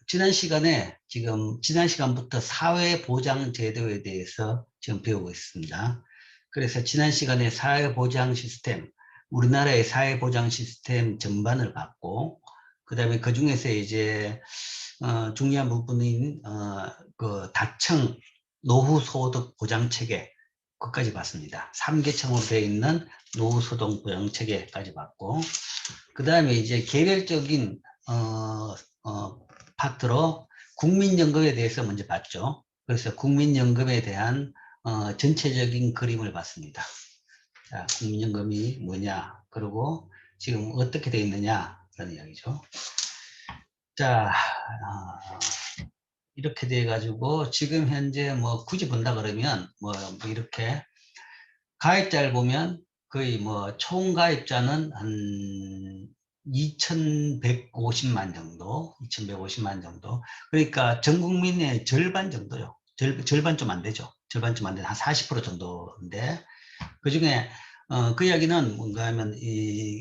지난 시간부터 사회보장제도에 대해서 지금 배우고 있습니다. 그래서 지난 시간에 사회보장 시스템, 우리나라의 사회보장 시스템 전반을 봤고, 그 다음에 그 중에서 이제, 중요한 부분인, 그 다층 노후소득 보장체계, 그까지 봤습니다. 3계층으로 되어 있는 노후소득 보장체계까지 봤고, 그 다음에 이제 개별적인, 파트로 국민연금에 대해서 먼저 봤죠. 그래서 국민연금에 대한 전체적인 그림을 봤습니다. 자, 국민연금이 뭐냐, 그리고 지금 어떻게 되어 있느냐 그런 이야기죠. 자, 이렇게 돼 가지고 지금 현재 뭐 굳이 본다 그러면 뭐 이렇게 가입자를 보면 거의 뭐 총 가입자는 한 2,150만 정도, 2,150만 정도. 그러니까 전 국민의 절반 정도요. 절반 좀 안 되죠. 절반 좀 안 되는 한 40% 정도인데, 그 중에 그 이야기는 뭔가 하면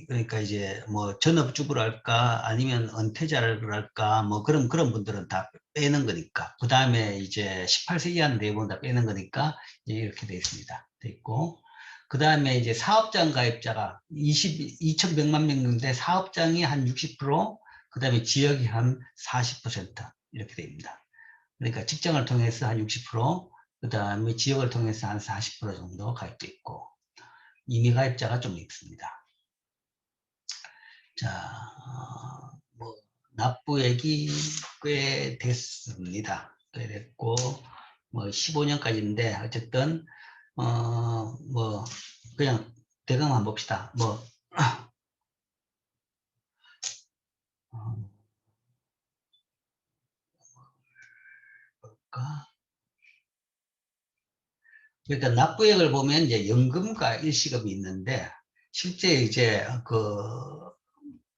그러니까 이제 뭐 전업주부랄까 아니면 은퇴자를 할까 뭐 그런 분들은 다 빼는 거니까, 그 다음에 이제 18세 이하는 대부분 다 빼는 거니까 이렇게 돼 있습니다. 돼 있고, 그 다음에 이제 사업장 가입자가 2,100만 명인데 사업장이 한 60%, 그 다음에 지역이 한 40% 이렇게 됩니다. 그러니까 직장을 통해서 한 60%, 그 다음에 지역을 통해서 한 40% 정도 가입돼 있고, 임의 가입자가 좀 있습니다. 자, 뭐 납부액이 꽤 됐습니다. 꽤 됐고, 뭐 15년까지인데 어쨌든 뭐 그냥 대강 한번 봅시다. 뭐 볼까? 그러니까 납부액을 보면 이제 연금과 일시금이 있는데, 실제 이제 그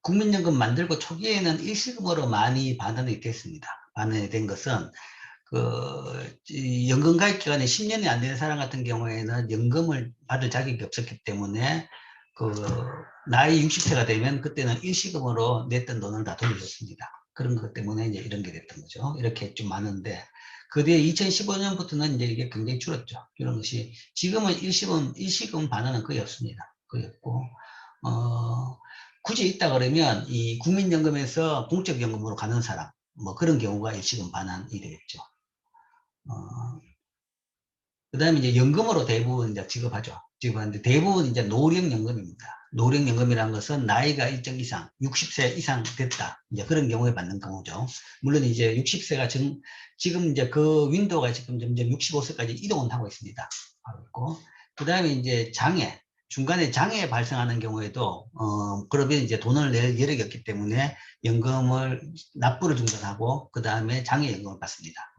국민연금 만들고 초기에는 일시금으로 많이 반환이 됐습니다. 반환이 된 것은 연금 가입 기간이 10년이 안 되는 사람 같은 경우에는 연금을 받을 자격이 없었기 때문에 그 나이 60세가 되면 그때는 일시금으로 냈던 돈을 다 돌려줬습니다. 그런 것 때문에 이제 이런 게 됐던 거죠. 이렇게 좀 많은데, 그 뒤에 2015년부터는 이제 이게 굉장히 줄었죠. 이런 것이 지금은 일시금 반환은 거의 없습니다. 거의 없고, 굳이 있다 그러면 이 국민연금에서 공적연금으로 가는 사람, 뭐 그런 경우가 일시금 반환이 되겠죠. 그 다음에 이제 연금으로 대부분 이제 지급하죠. 지급하는데 대부분 이제 노령연금입니다. 노령연금이라는 것은 나이가 일정 이상, 60세 이상 됐다. 이제 그런 경우에 받는 경우죠. 물론 이제 60세가 지금 이제 그 윈도우가 지금 점점 65세까지 이동을 하고 있습니다. 하고 있고. 그 다음에 이제 중간에 장애 발생하는 경우에도, 그러면 이제 돈을 낼 여력이 없기 때문에 납부를 중단하고, 그 다음에 장애연금을 받습니다.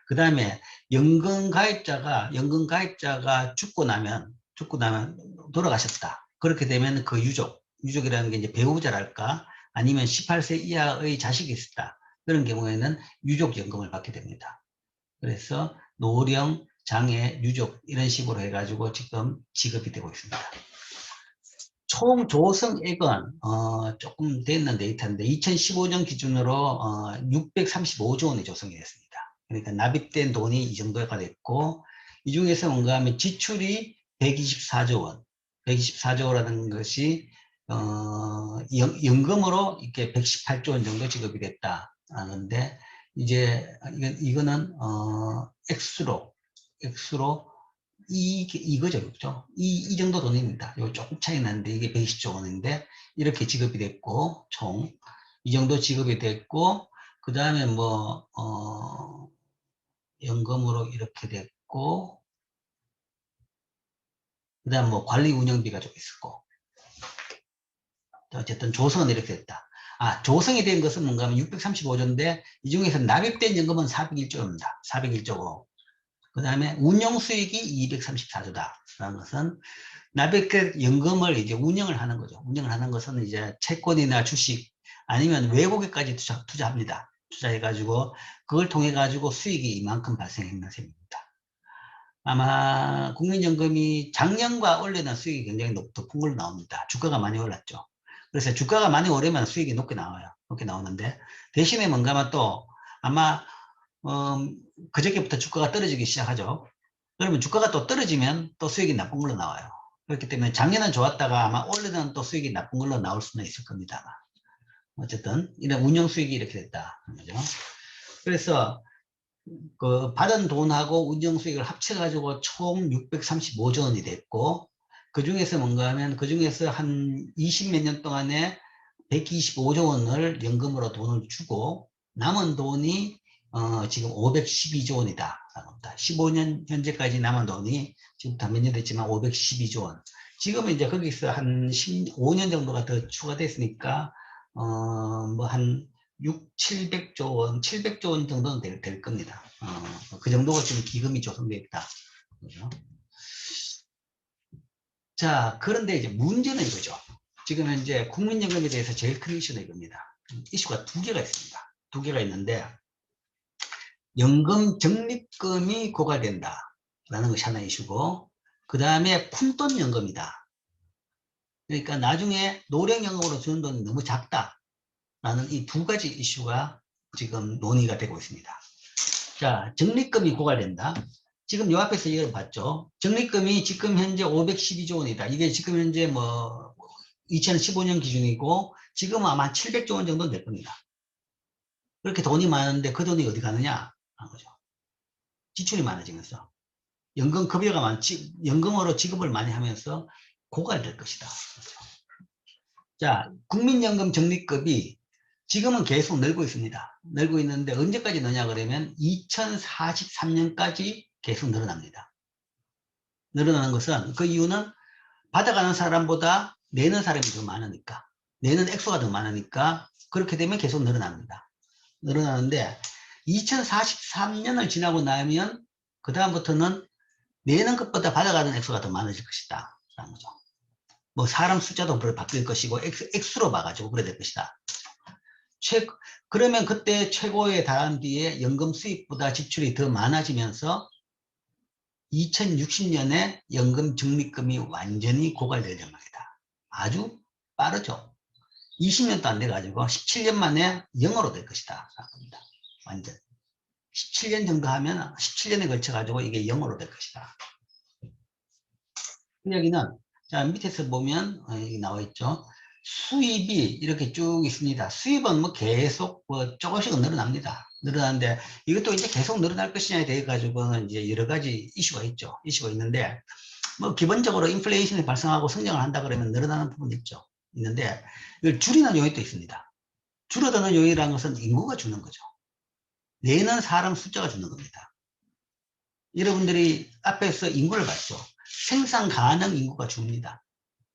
그 다음에 연금 가입자가 죽고 나면 돌아가셨다. 그렇게 되면 그 유족이라는 게 이제 배우자랄까 아니면 18세 이하의 자식이 있었다. 그런 경우에는 유족연금을 받게 됩니다. 그래서 노령, 장애, 유족 이런 식으로 해가지고 지금 지급이 되고 있습니다. 총 조성액은 조금 됐는 데이터인데 2015년 기준으로 635조 원이 조성이 됐습니다. 그러니까 납입된 돈이 이 정도가 됐고, 이 중에서 뭔가 하면 지출이 124조 원, 124조 원이라는 것이 연금으로 이렇게 118조 원 정도 지급이 됐다는데, 이제 이거는 액수로 이거죠, 그죠? 이 정도 돈입니다. 요 조금 차이 나는데 이게 120조 원인데 이렇게 지급이 됐고, 총 이 정도 지급이 됐고, 그 다음에 뭐 연금으로 이렇게 됐고, 그 다음 뭐 관리 운영비가 좀 있었고, 어쨌든 조성은 이렇게 됐다. 조성이 된 것은 뭔가 하면 635조인데 이 중에서 납입된 연금은 401조입니다. 401조고, 그 다음에 운용 수익이 234조다. 라는 것은 납입된 연금을 이제 운영을 하는 거죠. 운영을 하는 것은 이제 채권이나 주식 아니면 외국에까지 투자합니다. 투자해가지고 그걸 통해가지고 수익이 이만큼 발생했는 셈입니다. 아마 국민연금이 작년과 올해는 수익이 굉장히 높은 걸로 나옵니다. 주가가 많이 올랐죠. 그래서 주가가 많이 오르면 수익이 높게 나와요. 높게 나오는데, 대신에 뭔가 하면 또 아마 그저께부터 주가가 떨어지기 시작하죠. 그러면 주가가 또 떨어지면 또 수익이 나쁜 걸로 나와요. 그렇기 때문에 작년은 좋았다가 아마 올해는 또 수익이 나쁜 걸로 나올 수는 있을 겁니다. 어쨌든 이런 운영 수익이 이렇게 됐다. 그죠? 그래서 그 받은 돈하고 운영 수익을 합쳐가지고 총 635조 원이 됐고, 그 중에서 뭔가 하면 그 중에서 한 20 몇 년 동안에 125조 원을 연금으로 돈을 주고 남은 돈이 지금 512조 원이다. 15년 현재까지 남은 돈이 지금 다 몇 년 됐지만 512조 원. 지금은 이제 거기서 한 15년 정도가 더 추가됐으니까 뭐 한 6, 700조 원, 700조 원 정도는 될 겁니다. 그 정도가 지금 기금이 조성되어 있다. 그죠? 자, 그런데 이제 문제는 이거죠. 지금 현재 국민연금에 대해서 제일 큰 이슈는 이겁니다. 이슈가 두 개가 있습니다. 두 개가 있는데, 연금 적립금이 고갈된다 라는 것이 하나의 이슈고, 그 다음에 푼돈연금이다. 그러니까 나중에 노령연금으로 주는 돈이 너무 작다 라는 이 두 가지 이슈가 지금 논의가 되고 있습니다. 자, 적립금이 고갈된다. 지금 요 앞에서 이걸 봤죠. 적립금이 지금 현재 512조 원이다. 이게 지금 현재 뭐 2015년 기준이고 지금은 아마 700조 원 정도 될 겁니다. 그렇게 돈이 많은데 그 돈이 어디 가느냐 하는 거죠. 지출이 많아지면서 연금급여가 많지, 연금으로 지급을 많이 하면서 고갈될 것이다. 자, 국민연금 적립금이 지금은 계속 늘고 있습니다. 늘고 있는데 언제까지 느냐 그러면 2043년까지 계속 늘어납니다. 늘어나는 것은 그 이유는 받아가는 사람보다 내는 사람이 더 많으니까, 내는 액수가 더 많으니까 그렇게 되면 계속 늘어납니다. 늘어나는데 2043년을 지나고 나면 그 다음부터는 내는 것보다 받아가는 액수가 더 많아질 것이다 라는 거죠. 뭐 사람 숫자도 바뀔 것이고 액수로 봐가지고 그래 될 것이다. 그러면 그때 최고에 달한 뒤에 연금 수입보다 지출이 더 많아지면서 2060년에 연금 적립금이 완전히 고갈될 전망이다. 아주 빠르죠. 20년도 안 돼가지고 17년 만에 0으로 될 것이다. 완전. 17년 정도 하면 17년에 걸쳐가지고 이게 0으로 될 것이다. 여기는 자 밑에서 보면 여기 나와 있죠. 수입이 이렇게 쭉 있습니다. 수입은 뭐 계속 뭐 조금씩은 늘어납니다. 늘어나는데 이것도 이제 계속 늘어날 것이냐에 대해 가지고는 이제 여러 가지 이슈가 있죠. 이슈가 있는데 뭐 기본적으로 인플레이션이 발생하고 성장을 한다 그러면 늘어나는 부분이 있죠. 있는데 이걸 줄이는 요인도 있습니다. 줄어드는 요인이라는 것은 인구가 주는 거죠. 내는 사람 숫자가 주는 겁니다. 여러분들이 앞에서 인구를 봤죠. 생산 가능 인구가 줍니다.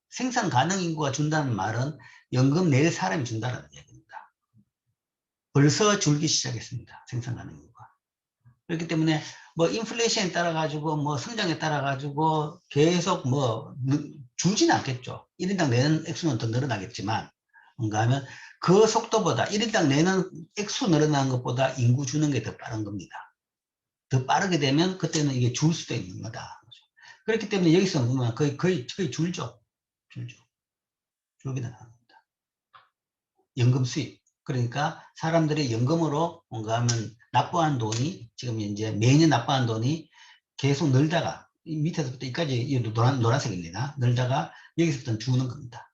생산 가능 인구가 준다는 말은 연금 낼 사람이 준다는 얘기입니다. 벌써 줄기 시작했습니다. 생산 가능 인구가. 그렇기 때문에 뭐 인플레이션에 따라 가지고 뭐 성장에 따라 가지고 계속 뭐 줄지는 않겠죠. 1인당 내는 액수는 더 늘어나겠지만 뭔가 하면 그 속도보다 1인당 내는 액수 늘어나는 것보다 인구 주는 게 더 빠른 겁니다. 더 빠르게 되면 그때는 이게 줄 수도 있는 거다. 그렇기 때문에 여기서 보면 거의 줄죠. 줄게 나갑니다. 연금 수입. 그러니까 사람들이 연금으로 뭔가 하면 납부한 돈이 지금 이제 매년 납부한 돈이 계속 늘다가 이 밑에서부터 여기까지 노란색입니다. 늘다가 여기서부터는 주는 겁니다.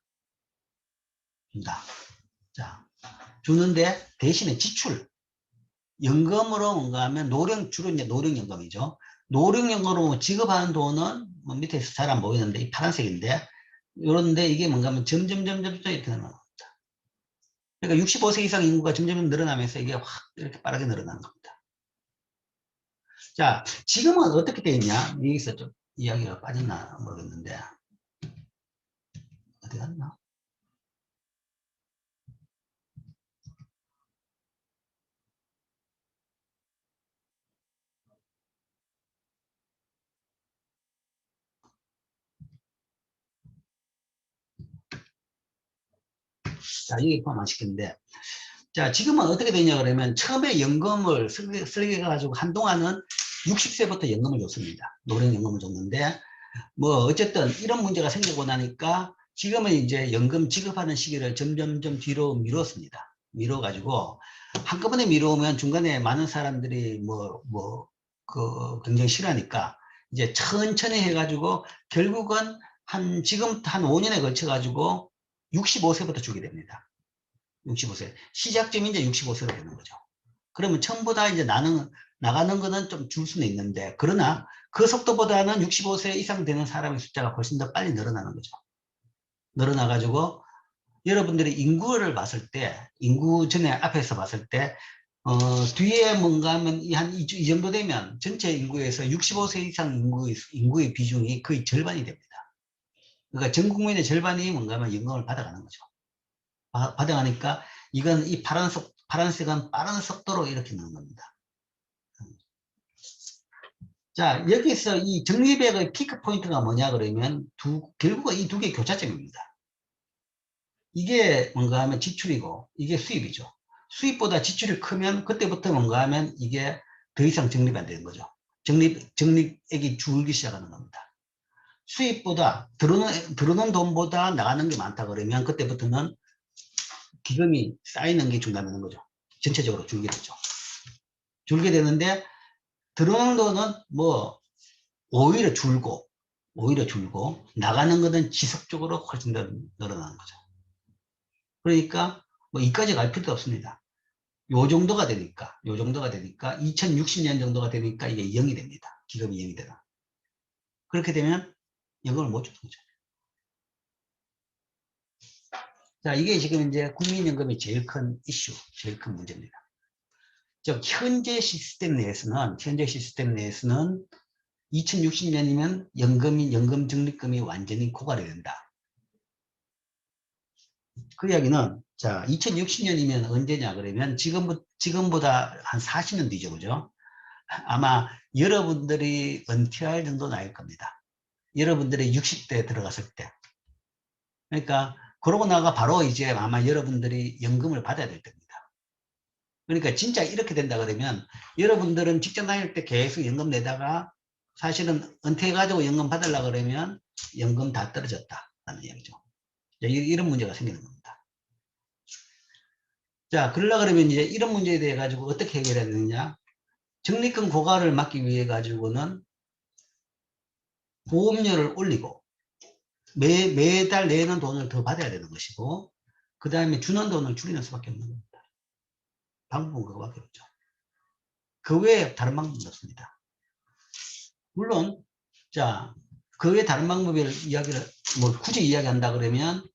준다. 자, 주는데 대신에 지출. 연금으로 뭔가 하면 주로 이제 노령연금이죠. 노령연금으로 지급하는 돈은 뭐 밑에서 잘 안 보이는데 이 파란색인데 이런데 이게 뭔가 하면 점점 이렇게 늘어납니다. 그러니까 65세 이상 인구가 점점 늘어나면서 이게 확 이렇게 빠르게 늘어나는 겁니다. 자, 지금은 어떻게 되어 있냐? 여기서 좀 이야기가 빠졌나 모르겠는데 어디 갔나? 자, 여기 포함 안 시켰는데 자, 지금은 어떻게 되냐 그러면 처음에 연금을 설계해 가지고 한동안은 60세부터 연금을 줬습니다. 노령연금을 줬는데 뭐 어쨌든 이런 문제가 생기고 나니까 지금은 이제 연금 지급하는 시기를 점점 뒤로 미뤘습니다. 미뤄 가지고 한꺼번에 미루면 중간에 많은 사람들이 굉장히 싫어하니까 이제 천천히 해가지고 결국은 지금 한 5년에 걸쳐가지고 65세부터 주게 됩니다. 65세. 시작점이 이제 65세로 되는 거죠. 그러면 전부 다 이제 나가는 거는 좀 줄 수는 있는데, 그러나 그 속도보다는 65세 이상 되는 사람의 숫자가 훨씬 더 빨리 늘어나는 거죠. 늘어나가지고 여러분들이 인구를 봤을 때, 인구 전에 앞에서 봤을 때, 뒤에 뭔가 하면 이 정도 되면 전체 인구에서 65세 이상 인구의 비중이 거의 절반이 됩니다. 그러니까 전 국민의 절반이 뭔가 하면 연금을 받아가는 거죠. 받아가니까 이건 이 파란색은 빠른 속도로 이렇게 넣는 겁니다. 자, 여기서 이 적립액의 피크 포인트가 뭐냐 그러면 결국은 이 두 개 교차점입니다. 이게 뭔가 하면 지출이고 이게 수입이죠. 수입보다 지출이 크면 그때부터 뭔가 하면 이게 더 이상 적립이 안 되는 거죠. 적립액이 줄기 시작하는 겁니다. 수입보다 들어오는 돈보다 나가는 게 많다 그러면 그때부터는 기금이 쌓이는 게 준다는 거죠. 전체적으로 줄게 되죠. 줄게 되는데 들어오는 돈은 오히려 줄고 나가는 것은 지속적으로 훨씬 더 늘어나는 거죠. 그러니까 이까지 갈 필요도 없습니다. 요 정도가 되니까 2060년 정도가 되니까 이게 0이 됩니다. 기금이 0이 되나. 그렇게 되면 연금을 못 주는 거죠. 자, 이게 지금 이제 국민연금이 제일 큰 이슈, 제일 큰 문제입니다. 즉 현재 시스템 내에서는 2060년이면 연금 적립금이 완전히 고갈이 된다. 그 이야기는, 자, 2060년이면 언제냐 그러면 지금보다 한 40년 뒤죠, 그죠? 아마 여러분들이 은퇴할 정도 나일 겁니다. 여러분들이 60대에 들어갔을 때. 그러니까 그러고 나가 바로 이제 아마 여러분들이 연금을 받아야 될 겁니다. 그러니까 진짜 이렇게 된다 그러면 여러분들은 직장 다닐 때 계속 연금 내다가 사실은 은퇴해가지고 연금 받으려고 그러면 연금 다 떨어졌다라는 이야기죠. 이런 문제가 생기는 겁니다. 자, 그러려고 그러면 이제 이런 문제에 대해 가지고 어떻게 해결해야 되느냐? 적립금 고갈을 막기 위해 가지고는 보험료를 올리고 매달 내는 돈을 더 받아야 되는 것이고, 그 다음에 주는 돈을 줄이는 수밖에 없는 겁니다. 방법은 그거밖에 없죠. 그 외에 다른 방법은 없습니다. 물론, 자, 그 외에 다른 방법을 굳이 이야기한다 그러면,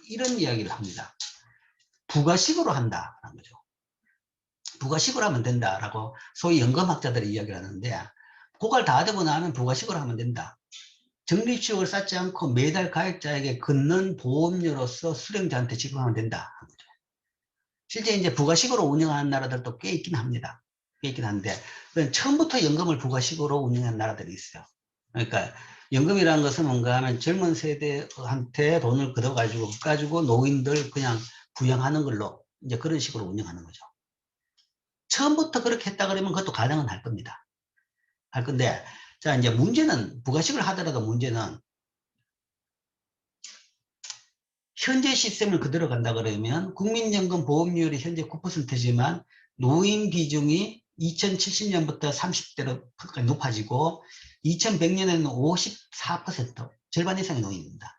이런 이야기를 합니다. 부가식으로 한다라는 거죠. 부가식으로 하면 된다라고 소위 연금학자들이 이야기를 하는데, 고갈 다 되고 나면 부가식으로 하면 된다. 적립식을 쌓지 않고 매달 가입자에게 걷는 보험료로서 수령자한테 지급하면 된다. 실제 이제 부가식으로 운영하는 나라들도 꽤 있긴 합니다. 꽤 있긴 한데, 처음부터 연금을 부가식으로 운영하는 나라들이 있어요. 그러니까 연금이라는 것은 뭔가 하면 젊은 세대한테 돈을 걷어가지고 노인들 그냥 부양하는 걸로 이제 그런 식으로 운영하는 거죠. 처음부터 그렇게 했다 그러면 그것도 가능은 할 겁니다. 할 건데, 자, 이제 문제는, 부가식을 하더라도 문제는, 현재 시스템을 그대로 간다 그러면 국민연금 보험료율이 현재 9%지만 노인 비중이 2070년부터 30대로 높아지고 2100년에는 54%, 절반 이상의 노인입니다.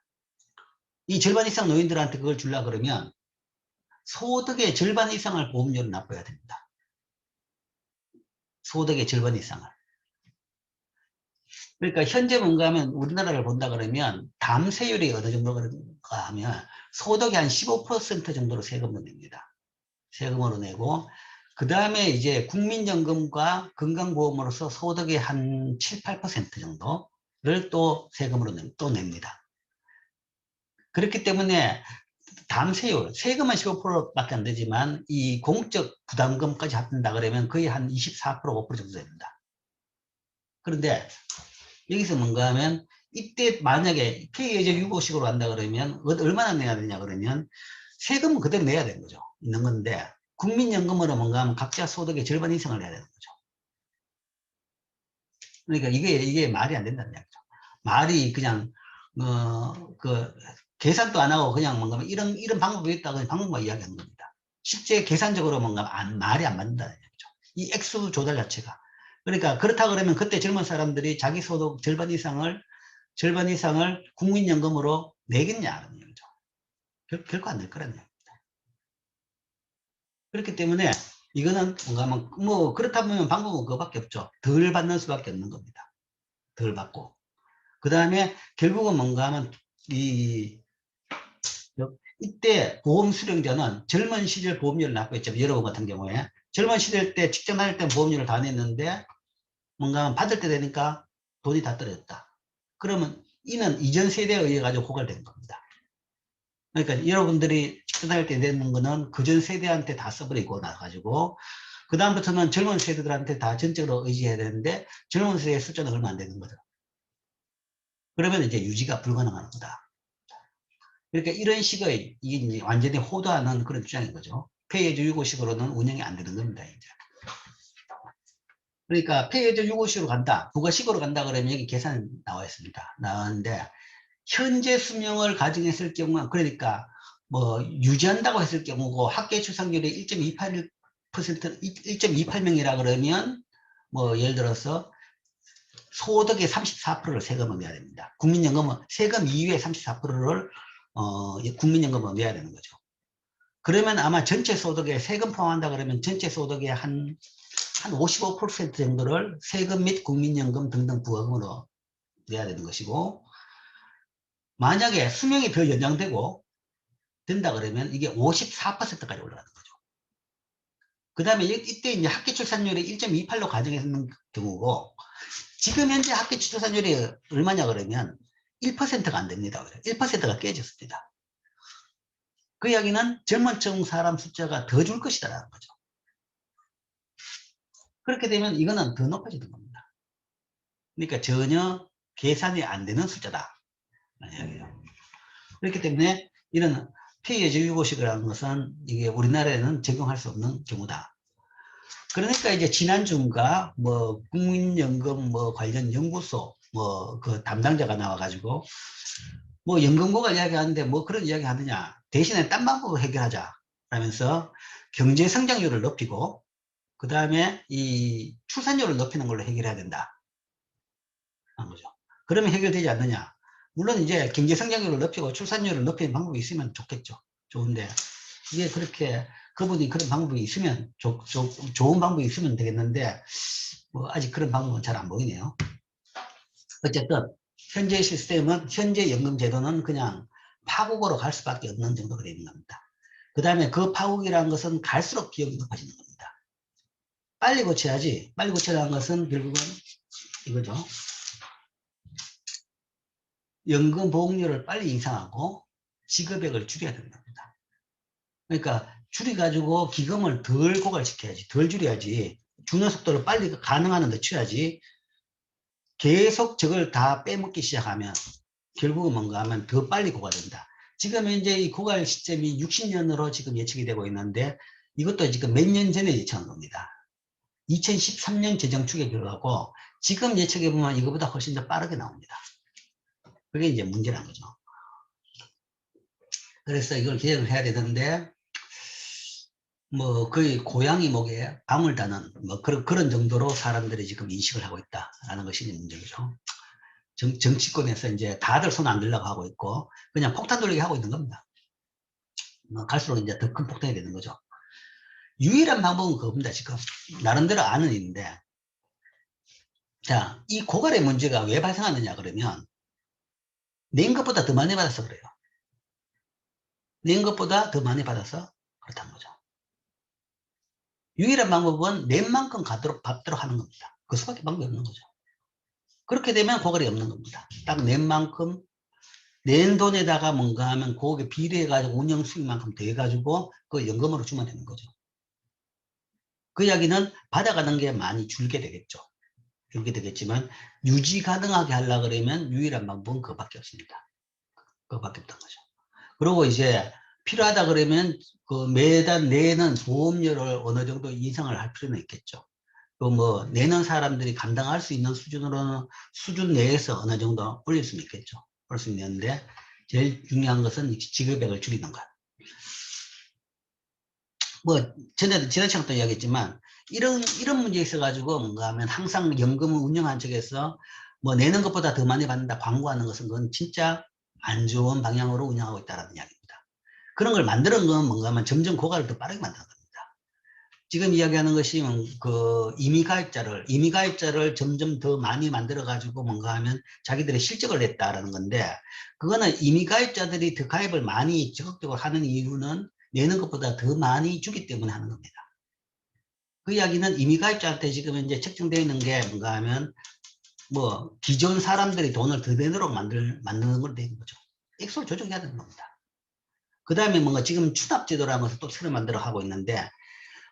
이 절반 이상 노인들한테 그걸 주려고 그러면 소득의 절반 이상을 보험료를 납부해야 됩니다. 소득의 절반 이상을. 그러니까 현재 뭔가 하면 우리나라를 본다 그러면 담세율이 어느 정도가 하면 소득의 한 15% 정도로 세금을 냅니다. 세금으로 내고 그 다음에 이제 국민연금과 건강보험으로서 소득의 한 7, 8% 정도를 또 세금으로 또 냅니다. 그렇기 때문에 담세율, 세금은 15%밖에 안 되지만 이 공적 부담금까지 합한다 그러면 거의 한 24%, 5% 정도 됩니다. 그런데 여기서 뭔가 하면 이때 만약에 K예제 유보식으로 한다 그러면 얼마나 내야 되냐 그러면 세금은 그대로 내야 되는 거죠. 있는 건데 국민연금으로 뭔가 하면 각자 소득의 절반 이상을 내야 되는 거죠. 그러니까 이게 말이 안 된다는 이야기죠. 말이 그냥 계산도 안 하고 그냥 뭔가 이런 방법이 있다고 방법만 이야기하는 겁니다. 실제 계산적으로 뭔가 말이 안 맞는다는 얘기죠. 이 액수 조달 자체가. 그러니까 그렇다 그러면 그때 젊은 사람들이 자기 소득 절반 이상을 국민연금으로 내겠냐는 얘기죠. 결코 안 될 거라는 얘기입니다. 그렇기 때문에 이거는 뭔가 뭐 그렇다면 방법은 그거밖에 없죠. 덜 받는 수밖에 없는 겁니다. 덜 받고. 그 다음에 결국은 뭔가 하면 이때 보험 수령자는 젊은 시절 보험료를 납부했죠. 여러분 같은 경우에 젊은 시절 때 직장 다닐 때 보험료를 다 냈는데 뭔가 받을 때 되니까 돈이 다 떨어졌다. 그러면 이는 이전 세대에 의해 가지고 고갈된 겁니다. 그러니까 여러분들이 직장 다닐 때 내는 거는 그전 세대한테 다 써버리고 나가지고 그 다음부터는 젊은 세대들한테 다 전적으로 의지해야 되는데 젊은 세대의 숫자는 얼마 안 되는 거죠. 그러면 이제 유지가 불가능한 거다. 그러니까 이런 식의 이게 이제 완전히 호도하는 그런 주장인 거죠. 페이에즈 유고식으로는 운영이 안 되는 겁니다. 이제. 그러니까 페이에즈 유고식으로 간다, 부가식으로 간다 그러면 여기 계산 나와 있습니다. 나왔는데 현재 수명을 가정했을 경우, 그러니까 뭐 유지한다고 했을 경우고 합계 출산율이 1.28%, 1.28명이라 그러면 뭐 예를 들어서 소득의 34%를 세금을 내야 됩니다. 국민연금은 세금 이후에 34%를 국민연금을 내야 되는 거죠. 그러면 아마 전체 소득에 세금 포함한다 그러면 전체 소득의 한 55% 정도를 세금 및 국민연금 등등 부과금으로 내야 되는 것이고, 만약에 수명이 더 연장되고 된다 그러면 이게 54%까지 올라가는 거죠. 그 다음에 이때 이제 합계 출산율이 1.28로 가정했는 경우고, 지금 현재 합계 출산율이 얼마냐 그러면 1%가 안 됩니다. 1%가 깨졌습니다. 그 이야기는 젊은 층 사람 숫자가 더 줄 것이다라는 거죠. 그렇게 되면 이거는 더 높아지는 겁니다. 그러니까 전혀 계산이 안 되는 숫자다. 이야기예요. 그렇기 때문에 이런 페이에즈 유고식이라는 것은 이게 우리나라에는 적용할 수 없는 경우다. 그러니까 이제 지난주인가 뭐 국민연금 뭐 관련 연구소 뭐 그 담당자가 나와가지고 뭐 연금고가 이야기하는데 뭐 그런 이야기 하느냐, 대신에 딴 방법으로 해결하자 라면서 경제 성장률을 높이고 그 다음에 이 출산율을 높이는 걸로 해결해야 된다 하는 거죠. 그러면 해결되지 않느냐. 물론 이제 경제 성장률을 높이고 출산율을 높이는 방법이 있으면 좋겠죠. 좋은데 이게 그렇게 그분이 그런 방법이 있으면 좋은 방법이 있으면 되겠는데 뭐 아직 그런 방법은 잘 안 보이네요. 어쨌든 현재 시스템은, 현재 연금 제도는 그냥 파국으로 갈 수밖에 없는 정도가 되는 겁니다. 그 다음에 그 파국이라는 것은 갈수록 비용이 높아지는 겁니다. 빨리 고쳐야지. 빨리 고쳐라는 것은 결국은 이거죠. 연금 보험료를 빨리 인상하고 지급액을 줄여야 된답니다. 그러니까 줄여가지고 기금을 덜 고갈시켜야지, 덜 줄여야지, 주는 속도를 빨리 가능한 한 늦춰야지. 계속 저걸 다 빼먹기 시작하면 결국은 뭔가 하면 더 빨리 고갈된다. 지금 현재 이 고갈 시점이 60년으로 지금 예측이 되고 있는데 이것도 지금 몇 년 전에 예측한 겁니다. 2013년 재정축에 들어가고 지금 예측해 보면 이거보다 훨씬 더 빠르게 나옵니다. 그게 이제 문제란 거죠. 그래서 이걸 개혁을 해야 되는데 뭐 거의 고양이 목에 밤을 다는 뭐 그런 정도로 사람들이 지금 인식을 하고 있다라는 것이 문제죠. 정치권에서 이제 다들 손 안 들려고 하고 있고 그냥 폭탄 돌리기 하고 있는 겁니다. 갈수록 이제 더 큰 폭탄이 되는 거죠. 유일한 방법은 그겁니다. 지금 나름대로 아는 일인데, 자, 이 고갈의 문제가 왜 발생하느냐 그러면 낸 것보다 더 많이 받아서 그래요. 낸 것보다 더 많이 받아서 그렇다는 거죠. 유일한 방법은 낸 만큼 받도록 하는 겁니다. 그 수밖에 방법이 없는 거죠. 그렇게 되면 고갈이 없는 겁니다. 딱 낸 만큼, 낸 돈에다가 뭔가 하면 그거에 비례해가지고 운영 수익만큼 더해가지고 그 연금으로 주면 되는 거죠. 그 이야기는 받아가는 게 많이 줄게 되겠죠. 줄게 되겠지만 유지 가능하게 하려고 그러면 유일한 방법은 그거밖에 없습니다. 그거밖에 없다는 거죠. 그리고 이제 필요하다 그러면 그 매달 내는 보험료를 어느 정도 인상을 할 필요는 있겠죠. 또 뭐 내는 사람들이 감당할 수 있는 수준으로는 수준 내에서 어느 정도 올릴 수는 있겠죠. 올릴 수 있는데 제일 중요한 것은 지급액을 줄이는 것. 뭐 지난 시간도 이야기했지만 이런 문제 있어가지고 뭔가 하면 항상 연금을 운영한 쪽에서 뭐 내는 것보다 더 많이 받는다 광고하는 것은 그건 진짜 안 좋은 방향으로 운영하고 있다는 이야기입니다. 그런 걸 만드는 건 뭔가 하면 점점 고갈을 더 빠르게 만드는 겁니다. 지금 이야기하는 것이 그 이미 가입자를 점점 더 많이 만들어 가지고 뭔가 하면 자기들의 실적을 냈다라는 건데, 그거는 이미 가입자들이 더 가입을 많이 적극적으로 하는 이유는 내는 것보다 더 많이 주기 때문에 하는 겁니다. 그 이야기는 이미 가입자한테 지금 이제 책정되어 있는 게 뭔가 하면 뭐 기존 사람들이 돈을 더 내도록 만드는 걸 되는 거죠. 액수를 조정해야 되는 겁니다. 그 다음에 뭔가 지금 추납제도라는 것을 또 새로 만들어 하고 있는데,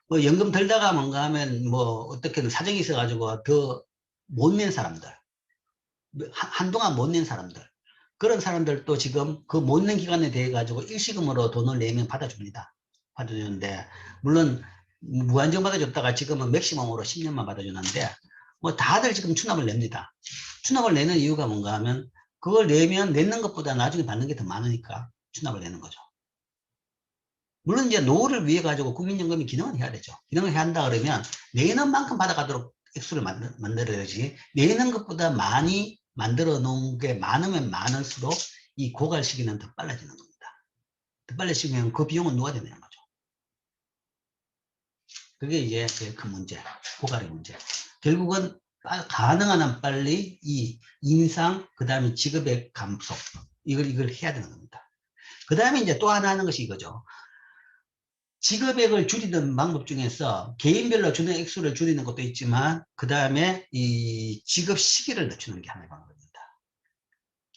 뭐 연금 들다가 뭔가 하면 뭐 어떻게든 사정이 있어가지고 더 못 낸 사람들, 한동안 못 낸 사람들, 그런 사람들도 지금 그 못 낸 기간에 대해 가지고 일시금으로 돈을 내면 받아줍니다. 받아주는데, 물론 무한정 받아줬다가 지금은 맥시멈으로 10년만 받아주는데, 뭐 다들 지금 추납을 냅니다. 추납을 내는 이유가 뭔가 하면 그걸 내면 내는 것보다 나중에 받는 게 더 많으니까 추납을 내는 거죠. 물론 이제 노후를 위해 가지고 국민연금이 기능을 해야 되죠. 기능을 해야 한다 그러면 내는 만큼 받아가도록 액수를 만들어야지, 내는 것보다 많이 만들어 놓은 게 많으면 많을수록 이 고갈 시기는 더 빨라지는 겁니다. 더 빨라지면 그 비용은 누가 되냐는 거죠. 그게 이제 제일 큰 문제, 고갈의 문제. 결국은 가능한 한 빨리 이 인상, 그 다음에 지급의 감소, 이걸 해야 되는 겁니다. 그 다음에 이제 또 하나 하는 것이 이거죠. 지급액을 줄이는 방법 중에서 개인별로 주는 액수를 줄이는 것도 있지만, 그 다음에 이 지급 시기를 늦추는 게 하나의 방법입니다.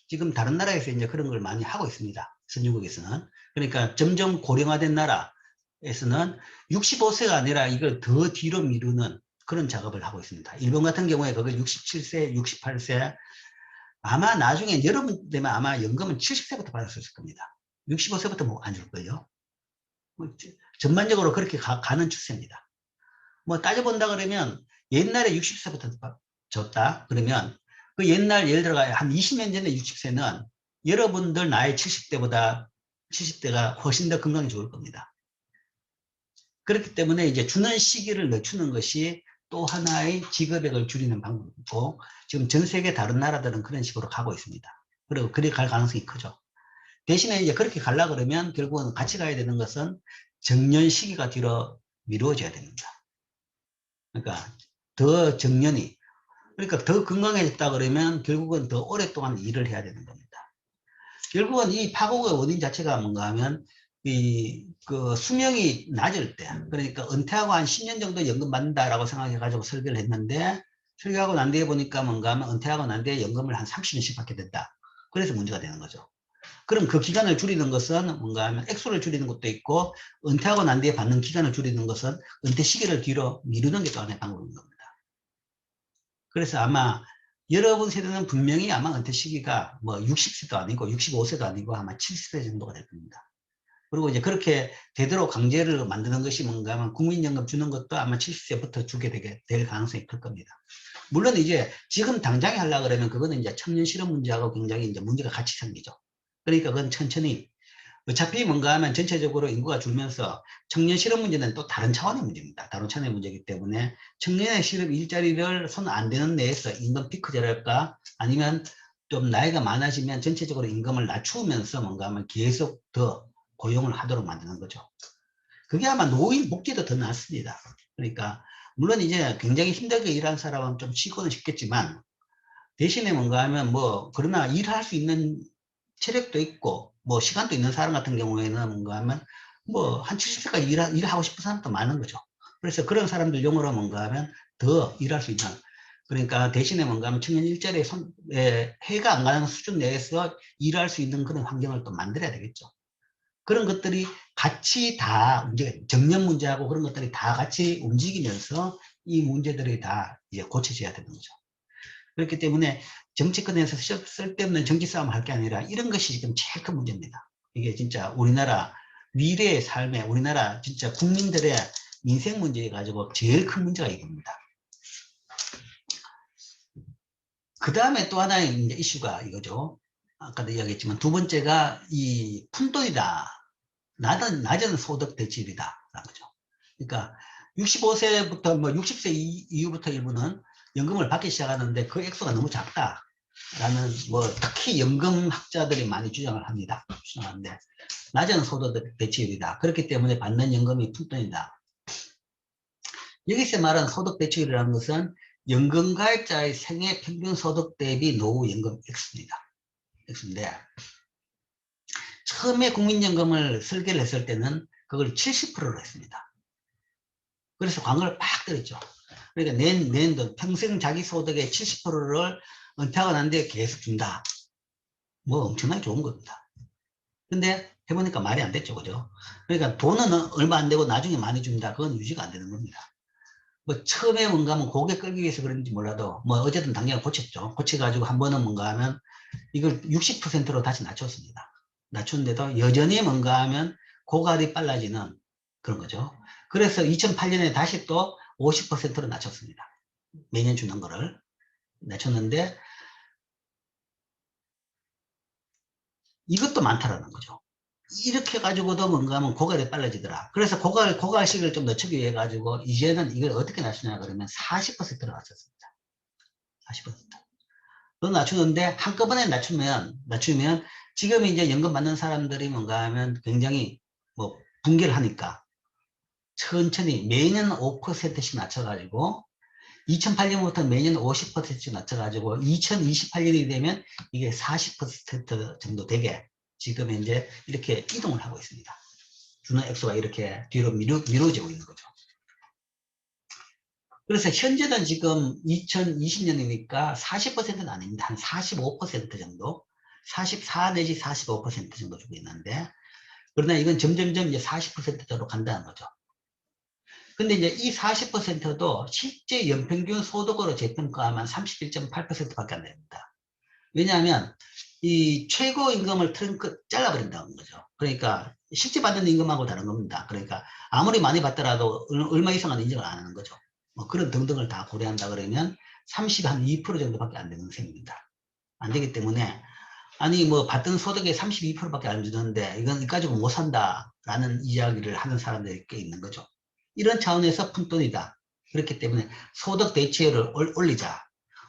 지금 다른 나라에서 이제 그런 걸 많이 하고 있습니다. 선진국에서는. 그러니까 점점 고령화된 나라에서는 65세가 아니라 이걸 더 뒤로 미루는 그런 작업을 하고 있습니다. 일본 같은 경우에 그걸 67세, 68세, 아마 나중에 여러분 되면 아마 연금은 70세부터 받을 수 있을 겁니다. 65세부터 뭐 안 줄 거예요. 뭐 전반적으로 그렇게 가는 추세입니다. 뭐 따져본다 그러면 옛날에 60세부터 줬다 그러면 그 옛날 예를 들어 한 20년 전에 60세는 여러분들 나이 70대보다 70대가 훨씬 더 건강이 좋을 겁니다. 그렇기 때문에 이제 주는 시기를 늦추는 것이 또 하나의 지급액을 줄이는 방법이고, 지금 전 세계 다른 나라들은 그런 식으로 가고 있습니다. 그리고 그렇게 갈 가능성이 크죠. 대신에 이제 그렇게 가려 그러면 결국은 같이 가야 되는 것은 정년 시기가 뒤로 미루어져야 됩니다. 그러니까 더 정년이, 그러니까 더 건강해졌다 그러면 결국은 더 오랫동안 일을 해야 되는 겁니다. 결국은 이 파국의 원인 자체가 뭔가 하면 그 수명이 낮을 때, 그러니까 은퇴하고 한 10년 정도 연금 받는다라고 생각해가지고 설계를 했는데, 설계하고 난 뒤에 보니까 뭔가 하면 은퇴하고 난 뒤에 연금을 한 30년씩 받게 된다. 그래서 문제가 되는 거죠. 그럼 그 기간을 줄이는 것은 뭔가 하면 액수를 줄이는 것도 있고, 은퇴하고 난 뒤에 받는 기간을 줄이는 것은 은퇴 시기를 뒤로 미루는 게 또 하나의 방법인 겁니다. 그래서 아마 여러분 세대는 분명히 아마 은퇴 시기가 뭐 60세도 아니고 65세도 아니고 아마 70세 정도가 될 겁니다. 그리고 이제 그렇게 되도록 강제를 만드는 것이 뭔가 하면 국민연금 주는 것도 아마 70세부터 주게 될 가능성이 클 겁니다. 물론 이제 지금 당장에 하려고 그러면 그거는 이제 청년 실업 문제하고 굉장히 이제 문제가 같이 생기죠. 그러니까 그건 천천히, 어차피 뭔가 하면 전체적으로 인구가 줄면서 청년 실업 문제는 또 다른 차원의 문제입니다. 다른 차원의 문제이기 때문에 청년의 실업 일자리를 손 안 대는 내에서 임금 피크제랄까, 아니면 좀 나이가 많아지면 전체적으로 임금을 낮추면서 뭔가 하면 계속 더 고용을 하도록 만드는 거죠. 그게 아마 노인 복지도 더 낫습니다. 그러니까 물론 이제 굉장히 힘들게 일하는 사람은 좀 쉬고는 싶겠지만, 대신에 뭔가 하면 뭐 그러나 일할 수 있는 체력도 있고 뭐 시간도 있는 사람 같은 경우에는 뭔가 하면 뭐 한 70세까지 일하고 싶은 사람도 많은 거죠. 그래서 그런 사람들 용어로 뭔가 하면 더 일할 수 있는, 그러니까 대신에 뭔가 하면 청년 일자리에 해가 안 가는 수준 내에서 일할 수 있는 그런 환경을 또 만들어야 되겠죠. 그런 것들이 같이 다 문제, 정년 문제하고 그런 것들이 다 같이 움직이면서 이 문제들이 다 이제 고쳐져야 되는 거죠. 그렇기 때문에 정치권에서 쓸데없는 정치 싸움을 할 게 아니라 이런 것이 지금 제일 큰 문제입니다. 이게 진짜 우리나라 미래의 삶에, 우리나라 진짜 국민들의 민생 문제에 가지고 제일 큰 문제가 이겁니다. 그 다음에 또 하나의 이제 이슈가 이거죠. 아까도 이야기했지만 두 번째가 이 푼돈이다. 낮은 소득 대출이다. 라는 거죠. 그러니까 65세부터 뭐 60세 이후부터 일부는 연금을 받기 시작하는데 그 액수가 너무 작다라는 뭐 특히 연금학자들이 많이 주장을 합니다. 주장하는데 낮은 소득 대체율이다. 그렇기 때문에 받는 연금이 푼돈이다. 여기서 말하는 소득 대체율이라는 것은 연금가입자의 생애 평균 소득 대비 노후 연금 액수입니다. 액수인데 처음에 국민연금을 설계를 했을 때는 그걸 70%로 했습니다. 그래서 광고를 팍 때렸죠. 그러니까 내년도 평생 자기 소득의 70%를 은퇴하고 난 뒤에 계속 준다. 뭐 엄청나게 좋은 겁니다. 근데 해보니까 말이 안 됐죠. 그죠? 그러니까 돈은 얼마 안 되고 나중에 많이 준다. 그건 유지가 안 되는 겁니다. 뭐 처음에 뭔가 하면 고개 끌기 위해서 그런지 몰라도 뭐 어쨌든 당장 고쳤죠. 고쳐가지고 한 번은 뭔가 하면 이걸 60%로 다시 낮췄습니다. 낮췄는데도 여전히 뭔가 하면 고갈이 빨라지는 그런 거죠. 그래서 2008년에 다시 또 50%로 낮췄습니다. 매년 주는 거를 낮췄는데 이것도 많다라는 거죠. 이렇게 가지고도 뭔가 하면 고갈이 빨라지더라. 그래서 고갈 시기를 좀 늦추기 위해 가지고 이제는 이걸 어떻게 낮추냐 그러면 40%로 낮췄습니다. 40%. 또 낮추는데 한꺼번에 낮추면 지금 이제 연금 받는 사람들이 뭔가 하면 굉장히 뭐 붕괴를 하니까 천천히 매년 5%씩 낮춰가지고 2008년부터 매년 50%씩 낮춰가지고 2028년이 되면 이게 40% 정도 되게 지금 현재 이렇게 이동을 하고 있습니다. 주는 액수가 이렇게 뒤로 미뤄지고 있는 거죠. 그래서 현재는 지금 2020년이니까 40%는 아닙니다. 한 45% 정도, 44 내지 45% 정도 주고 있는데, 그러나 이건 점점점 이제 40%대로 간다는 거죠. 근데 이제 이 40%도 실제 연평균 소득으로 재평가하면 31.8%밖에 안 됩니다. 왜냐하면 이 최고임금을 잘라버린다는 거죠. 그러니까 실제 받는 임금하고 다른 겁니다. 그러니까 아무리 많이 받더라도 얼마 이상은 인정을 안 하는 거죠. 뭐 그런 등등을 다 고려한다 그러면 32% 정도밖에 안 되는 셈입니다. 안 되기 때문에 아니 뭐 받던 소득의 32%밖에 안 주는데 이건 가지고 못 산다라는 이야기를 하는 사람들이 꽤 있는 거죠. 이런 차원에서 푼돈이다. 그렇기 때문에 소득 대체율을 올리자.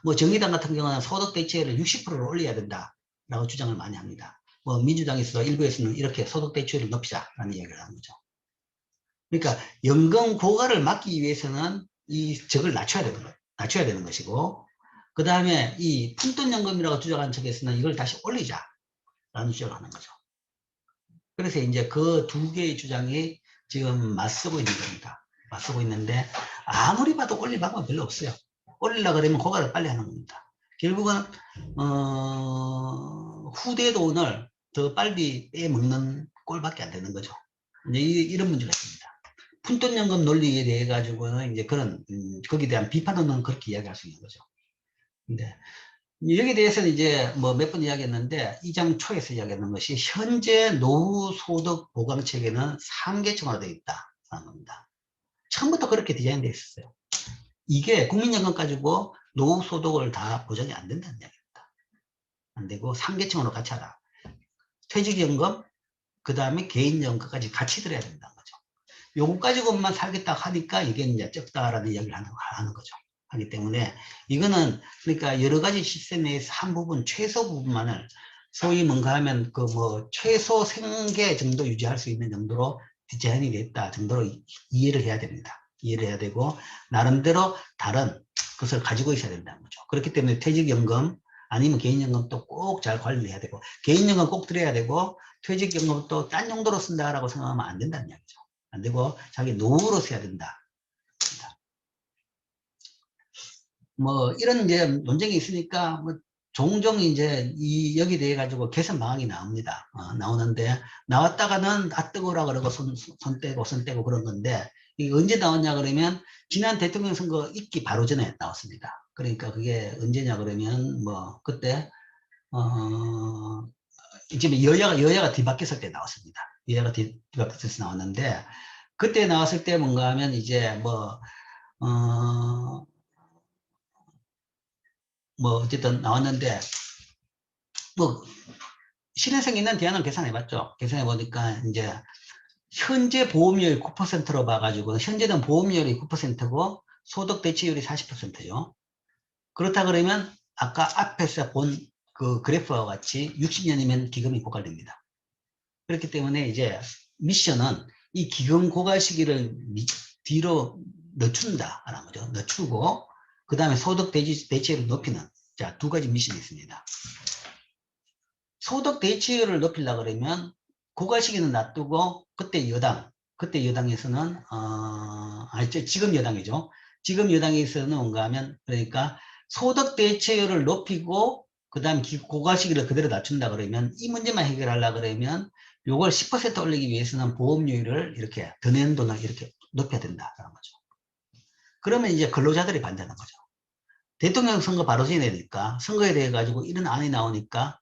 뭐 정의당 같은 경우는 소득 대체율을 60%로 올려야 된다라고 주장을 많이 합니다. 뭐 민주당에서도 일부에서는 이렇게 소득 대체율을 높이자라는 이야기를 하는 거죠. 그러니까 연금 고갈을 막기 위해서는 이 적을 낮춰야 되는 것이고, 그 다음에 이 푼돈연금이라고 주장한 측에서는 이걸 다시 올리자라는 주장을 하는 거죠. 그래서 이제 그 두 개의 주장이 지금 맞서고 있는 겁니다. 맞서고 있는데 아무리 봐도 올릴 방법은 별로 없어요. 올리려고 그러면 고갈을 빨리 하는 겁니다. 결국은 후대 돈을 더 빨리 빼먹는 꼴밖에 안 되는 거죠. 이제 이런 문제가 있습니다. 푼돈연금 논리에 대해 가지고는 이제 그런 거기에 대한 비판은 그렇게 이야기할 수 있는 거죠. 근데 여기에 대해서는 이제 뭐 몇 번 이야기했는데 2장 초에서 이야기하는 것이 현재 노후 소득 보강 체계는 3계층으로 되어 있다는 겁니다. 처음부터 그렇게 디자인되어 있었어요. 이게 국민연금 가지고 노후 소득을 다 보장이 안 된다는 이야기입니다. 안 되고 3계층으로 같이 하라. 퇴직연금, 그 다음에 개인연금까지 같이 들어야 된다는 거죠. 요거 가지고만 살겠다 하니까 이게 이제 적다라는 이야기를 하는 거죠. 하기 때문에 이거는 그러니까 여러 가지 시스템 내에서 한 부분, 최소 부분만을 소위 뭔가 하면 그 뭐 최소 생계 정도 유지할 수 있는 정도로 디자인이 됐다 정도로 이해를 해야 됩니다. 이해를 해야 되고 나름대로 다른 것을 가지고 있어야 된다는 거죠. 그렇기 때문에 퇴직연금 아니면 개인연금도 꼭 잘 관리해야 되고 개인연금 꼭 들어야 되고 퇴직연금도 딴 용도로 쓴다라고 생각하면 안 된다는 이야기죠. 안 되고 자기 노후로 써야 된다. 뭐 이런 이제 논쟁이 있으니까 뭐 종종 이제 여기 대해 가지고 개선 방안이 나옵니다. 나오는데 나왔다가는 아 뜨거라 그러고 손 떼고 그런 건데 이게 언제 나왔냐 그러면 지난 대통령 선거 있기 바로 전에 나왔습니다. 그러니까 그게 언제냐 그러면 뭐 그때 지금 여야가 뒤바뀌었을 때 나왔습니다. 여야가 뒤바뀌어서 나왔는데 그때 나왔을 때 뭔가 하면 이제 어, 뭐 어쨌든 나왔는데 뭐 실효성 있는 대안을 계산해 봤죠. 계산해 보니까 이제 현재 보험료율 9%로 봐가지고 현재는 보험료율이 9%고 소득 대체율이 40%죠. 그렇다 그러면 아까 앞에서 본 그 그래프와 같이 60년이면 기금이 고갈됩니다. 그렇기 때문에 이제 미션은 이 기금 고갈 시기를 뒤로 늦춘다라는 거죠. 늦추고 그 다음에 소득 대체율을 높이는 자, 두 가지 미션이 있습니다. 소득 대체율을 높이려고 그러면 고갈 시기는 놔두고 그때 여당에서는 지금 여당이죠. 지금 여당에서는 뭔가 하면 그러니까 소득 대체율을 높이고 그 다음 고갈 시기를 그대로 낮춘다 그러면 이 문제만 해결하려고 그러면 요걸 10% 올리기 위해서는 보험료율을 이렇게 더 내는 돈을 이렇게 높여야 된다라는 거죠. 그러면 이제 근로자들이 반대하는 거죠. 대통령 선거 바로 지내야 되니까 선거에 대해 가지고 이런 안이 나오니까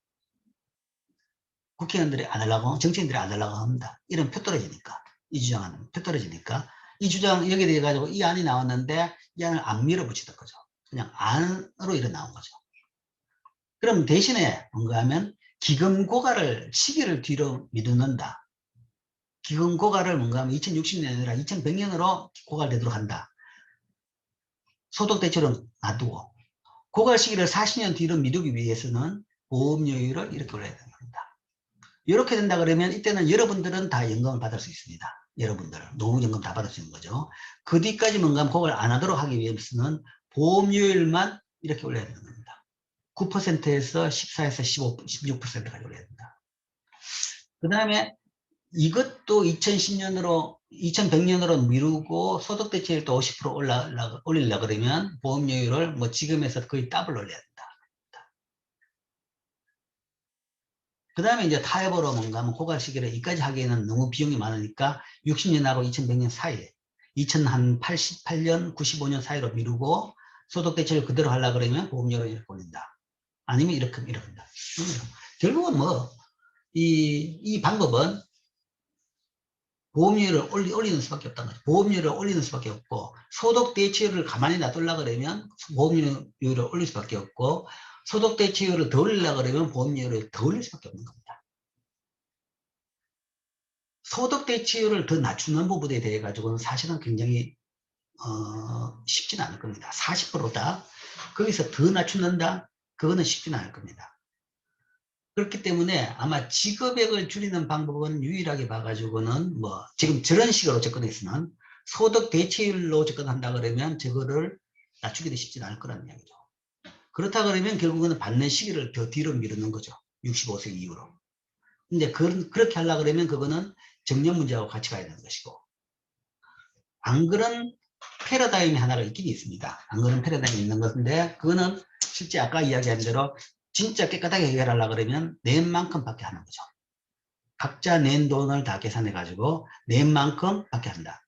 국회의원들이 안 하려고, 정치인들이 안 하려고 합니다. 이런 표 떨어지니까. 이 주장하는 표 떨어지니까. 이 주장, 여기에 대해 가지고 이 안이 나왔는데, 이 안을 안 밀어붙이던 거죠. 그냥 안으로 일어 나온 거죠. 그럼 대신에 뭔가 하면 기금 고갈을, 시기를 뒤로 미루는다. 기금 고갈을 뭔가 하면 2060년이 아니라 2100년으로 고갈되도록 한다. 소득 대체로 놔두고. 고갈 시기를 40년 뒤로 미루기 위해서는 보험료율을 이렇게 올려야 됩니다. 이렇게 된다 그러면 이때는 여러분들은 다 연금을 받을 수 있습니다. 여러분들은 노후연금 다 받을 수 있는 거죠. 그 뒤까지 뭔가 그걸 안 하도록 하기 위해서는 보험료율만 이렇게 올려야 되는 겁니다. 9%에서 14에서 15, 16%까지 올려야 된다. 그 다음에 이것도 2010년으로 2100년으로 미루고 소득 대체율도 50% 올리려고 그러면 보험료율을 뭐 지금에서 거의 더블 올려야 된다. 그 다음에 이제 타협으로 뭔가 하면 고갈 시기를 이까지 하기에는 너무 비용이 많으니까 60년하고 2100년 사이에 2088년, 95년 사이로 미루고 소득 대체를 그대로 하려고 그러면 보험료를 이렇게 올린다. 아니면 이렇게 한다. 결국은 뭐, 이 방법은 보험료를 올리는 수밖에 없다는 거죠. 보험료를 올리는 수밖에 없고, 소득 대체율을 가만히 놔두려고 그러면 보험료를 올릴 수밖에 없고, 소득 대체율을 더 올리려고 그러면 보험료를 더 올릴 수밖에 없는 겁니다. 소득 대체율을 더 낮추는 부분에 대해 가지고는 사실은 굉장히 쉽지는 않을 겁니다. 40%다. 거기서 더 낮춘다? 그거는 쉽지는 않을 겁니다. 그렇기 때문에 아마 지급액을 줄이는 방법은 유일하게 봐가지고는 뭐 지금 저런 식으로 접근해서는 소득 대체율로 접근한다 그러면 저거를 낮추기도 쉽지는 않을 거라는 이야기죠. 그렇다 그러면 결국은 받는 시기를 더 뒤로 미루는 거죠. 65세 이후로. 근데 그렇게 하려고 그러면 그거는 정년 문제하고 같이 가야 되는 것이고, 안 그런 패러다임이 하나가 있긴 있습니다. 안 그런 패러다임이 있는 것인데, 그거는 실제 아까 이야기한 대로 진짜 깨끗하게 해결하려고 그러면 낸 만큼밖에 하는 거죠. 각자 낸 돈을 다 계산해 가지고 낸 만큼 밖에 한다.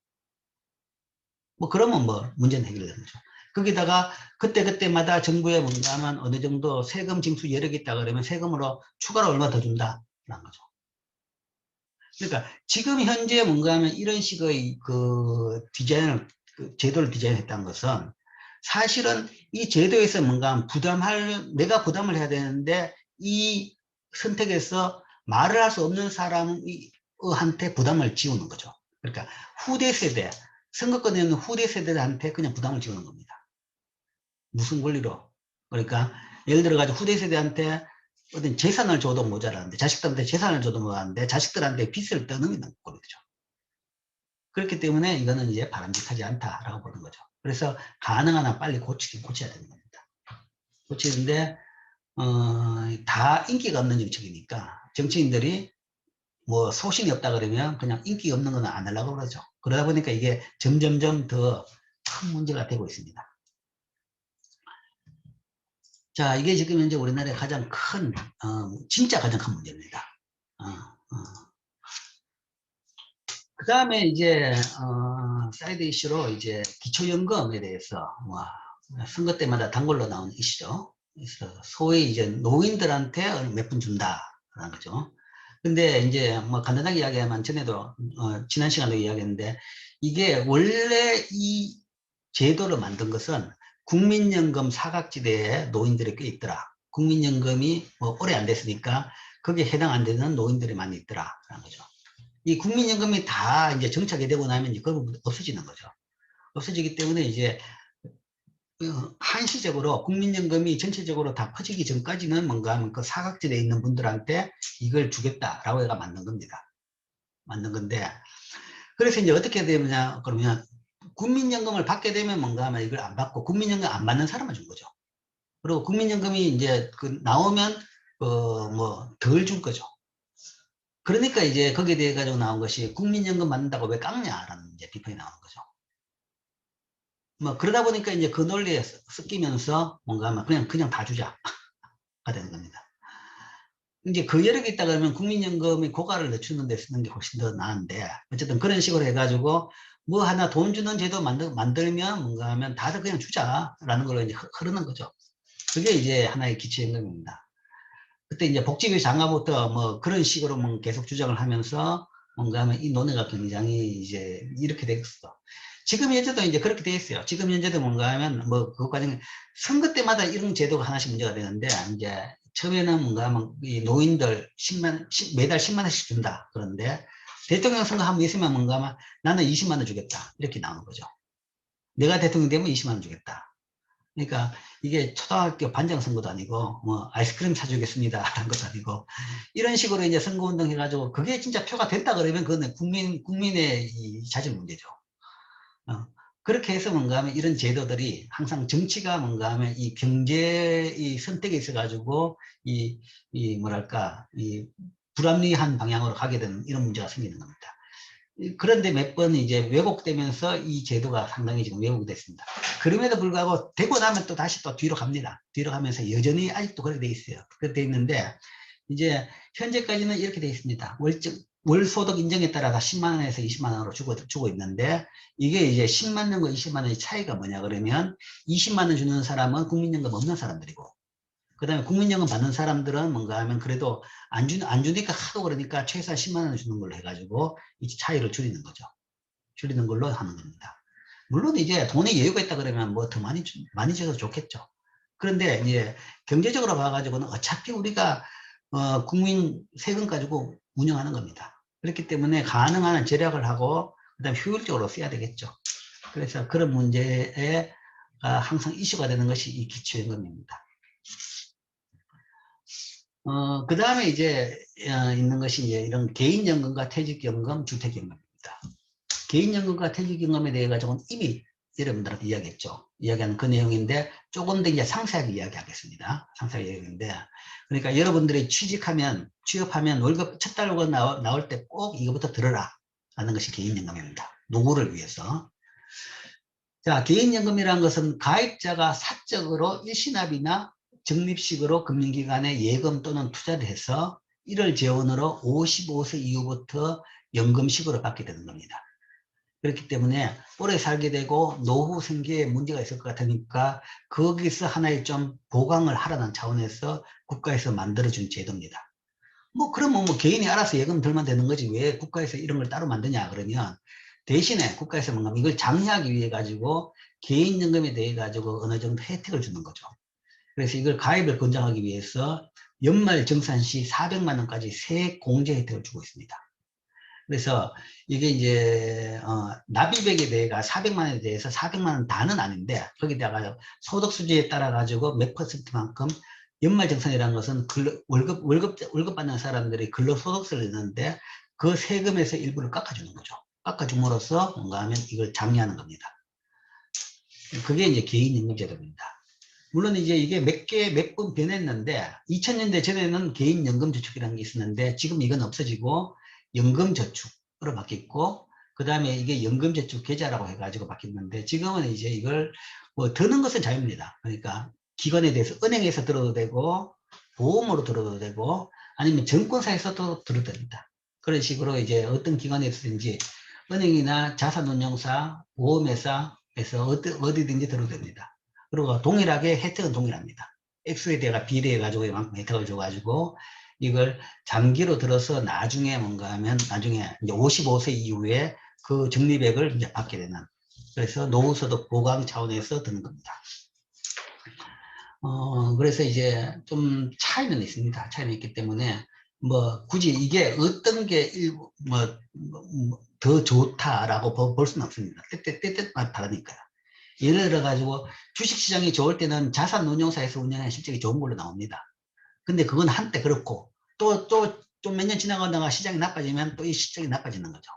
뭐 그러면 뭐 문제는 해결되는 거죠. 거기다가 그때마다 정부에 뭔가 하면 어느 정도 세금 징수 여력이 있다 그러면 세금으로 추가로 얼마 더 준다라는 거죠. 그러니까 지금 현재 뭔가 하면 이런 식의 그 디자인을, 그 제도를 디자인했다는 것은 사실은 이 제도에서 뭔가 내가 부담을 해야 되는데 이 선택에서 말을 할 수 없는 사람한테 부담을 지우는 거죠. 그러니까 후대 세대, 선거권에 있는 후대 세대한테 그냥 부담을 지우는 겁니다. 무슨 권리로? 그러니까 예를 들어 가지고 후대 세대한테 어떤 재산을 줘도 모자라는데, 자식들한테 재산을 줘도 모자라는데 자식들한테 빚을 떠넘기는 꼴이죠. 그렇기 때문에 이거는 이제 바람직하지 않다라고 보는 거죠. 그래서 가능한 한 빨리 고쳐야 되는 겁니다. 고치는데 다 인기가 없는 정책이니까 정치인들이 뭐 소신이 없다 그러면 그냥 인기 없는 건 안 하려고 그러죠. 그러다 보니까 이게 점점점 더 큰 문제가 되고 있습니다. 자, 이게 지금 현재 우리나라의 가장 큰, 진짜 가장 큰 문제입니다. 그 다음에 이제, 사이드 이슈로 이제 기초연금에 대해서, 선거 때마다 단골로 나오는 이슈죠. 그래서 소위 이제 노인들한테 몇 푼 준다라는 거죠. 근데 이제 뭐 간단하게 이야기하면 전에도, 지난 시간도 이야기했는데, 이게 원래 이 제도를 만든 것은 국민연금 사각지대에 노인들이 꽤 있더라. 국민연금이 뭐 오래 안 됐으니까 거기에 해당 안 되는 노인들이 많이 있더라라는 거죠. 이 국민연금이 다 이제 정착이 되고 나면 이제 그건 없어지는 거죠. 없어지기 때문에 이제 한시적으로 국민연금이 전체적으로 다 퍼지기 전까지는 뭔가 하면 그 사각지대에 있는 분들한테 이걸 주겠다라고 해가 만든 겁니다. 만든 건데, 그래서 이제 어떻게 되느냐 그러면 국민연금을 받게 되면 뭔가 하면 이걸 안 받고 국민연금 안 받는 사람을 준 거죠. 그리고 국민연금이 이제 그 나오면 뭐 덜 줄 거죠. 그러니까 이제 거기에 대해 가지고 나온 것이 국민연금 받는다고 왜 깎냐라는 이제 비판이 나오는 거죠. 뭐 그러다 보니까 이제 그 논리에 섞이면서 뭔가 하면 그냥 다 주자가 되는 겁니다. 이제 그 여력이 있다 그러면 국민연금이 고가를 늦추는 데 쓰는 게 훨씬 더 나은데, 어쨌든 그런 식으로 해가지고 뭐 하나 돈 주는 제도 만들면 뭔가 하면 다들 그냥 주자라는 걸로 이제 흐르는 거죠. 그게 이제 하나의 기초연금입니다. 그때 이제 복지부 장관부터 뭐 그런 식으로 뭐 계속 주장을 하면서 뭔가 하면 이 논의가 굉장히 이제 이렇게 됐어. 지금 현재도 이제 그렇게 돼 있어요. 지금 현재도 뭔가 하면 뭐 그 과정에 선거 때마다 이런 제도가 하나씩 문제가 되는데, 이제 처음에는 뭔가 하면 이 노인들 매달 10만 원씩 준다. 그런데 대통령 선거 한번 있으면 뭔가 하면 나는 20만 원 주겠다. 이렇게 나오는 거죠. 내가 대통령 되면 20만 원 주겠다. 그러니까 이게 초등학교 반장 선거도 아니고 뭐 아이스크림 사주겠습니다 라는 것도 아니고, 이런 식으로 이제 선거운동 해가지고 그게 진짜 표가 된다 그러면 그거는 국민의 이 자질 문제죠. 그렇게 해서 뭔가 하면 이런 제도들이 항상 정치가 뭔가 하면 이 경제 이 선택에 있어 가지고 이 뭐랄까 이 불합리한 방향으로 가게 되는 이런 문제가 생기는 겁니다. 그런데 몇 번 이제 왜곡되면서 이 제도가 상당히 지금 왜곡이 됐습니다. 그럼에도 불구하고 되고 나면 또 다시 또 뒤로 갑니다. 뒤로 가면서 여전히 아직도 그렇게 돼 있어요. 그렇게 돼 있는데, 이제 현재까지는 이렇게 돼 있습니다. 월 소득 인정에 따라 다 10만 원에서 20만 원으로 주고 있는데, 이게 이제 10만 원과 20만 원의 차이가 뭐냐 그러면 20만 원 주는 사람은 국민연금 없는 사람들이고, 그 다음에 국민연금 받는 사람들은 뭔가 하면 그래도 안 주니까 하도 그러니까 최소한 10만 원을 주는 걸로 해가지고 이 차이를 줄이는 거죠. 줄이는 걸로 하는 겁니다. 물론 이제 돈에 여유가 있다 그러면 뭐 더 많이 줘도 좋겠죠. 그런데 이제 경제적으로 봐가지고는 어차피 우리가 국민 세금 가지고 운영하는 겁니다. 그렇기 때문에 가능한 한 절약을 하고 그다음에 효율적으로 써야 되겠죠. 그래서 그런 문제에 항상 이슈가 되는 것이 이 기초연금입니다. 그 다음에 이제 있는 것이 이제 이런 개인연금과 퇴직연금, 주택연금입니다. 개인연금과 퇴직연금에 대해 가지고는 이미 여러분들한테 이야기했죠. 이야기하는 그 내용인데 조금 더 이제 상세하게 이야기하겠습니다. 상세하게 이야기인데, 그러니까 여러분들이 취업하면 월급 첫 달 월급 나올 때 꼭 이거부터 들어라 하는 것이 개인연금입니다. 노후를 위해서. 자, 개인연금이라는 것은 가입자가 사적으로 일시납이나 적립식으로 금융기관에 예금 또는 투자를 해서 이를 재원으로 55세 이후부터 연금식으로 받게 되는 겁니다. 그렇기 때문에 오래 살게 되고 노후 생계에 문제가 있을 것 같으니까 거기서 하나의 좀 보강을 하라는 차원에서 국가에서 만들어준 제도입니다. 뭐 그러면 뭐 개인이 알아서 예금 들면 되는 거지 왜 국가에서 이런 걸 따로 만드냐 그러면, 대신에 국가에서 뭔가 이걸 장려하기 위해 가지고 개인연금에 대해 가지고 어느 정도 혜택을 주는 거죠. 그래서 이걸 가입을 권장하기 위해서 연말 정산 시 400만 원까지 세액 공제 혜택을 주고 있습니다. 그래서 이게 이제 납입액에 대해가 400만 원에 대해서 400만 원 다는 아닌데, 거기다가 소득 수지에 따라 가지고 몇 퍼센트만큼, 연말정산이라는 것은 월급 받는 사람들이 근로소득세를 내는데 그 세금에서 일부를 깎아주는 거죠. 깎아줌으로써 뭔가 하면 이걸 장려하는 겁니다. 그게 이제 개인연금제도입니다. 물론 이제 이게 몇 번 변했는데, 2000년대 전에는 개인연금저축이라는 게 있었는데 지금 이건 없어지고 연금저축으로 바뀌었고, 그 다음에 이게 연금저축 계좌라고 해가지고 바뀌었는데, 지금은 이제 이걸 뭐 드는 것은 자유입니다. 그러니까 기관에 대해서 은행에서 들어도 되고 보험으로 들어도 되고 아니면 증권사에서도 들어도 됩니다. 그런 식으로 이제 어떤 기관에서든지 은행이나 자산운용사, 보험회사에서 어디든지 들어도 됩니다. 그리고 동일하게 혜택은 동일합니다. 액수에 대해 비례해가지고 이만큼 혜택을 줘가지고 이걸 장기로 들어서 나중에 뭔가 하면 나중에 이제 55세 이후에 그 적립액을 이제 받게 되는, 그래서 노후소득 보강 차원에서 드는 겁니다. 그래서 이제 좀 차이는 있습니다. 차이는 있기 때문에 뭐 굳이 이게 어떤 게 더 좋다라고 볼 수는 없습니다. 때때마다 다르니까요. 예를 들어 가지고 주식시장이 좋을 때는 자산운용사에서 운영하는 실적이 좋은 걸로 나옵니다. 근데 그건 한때 그렇고 또 좀 몇 년 지나가다가 시장이 나빠지면 또 이 실적이 나빠지는 거죠.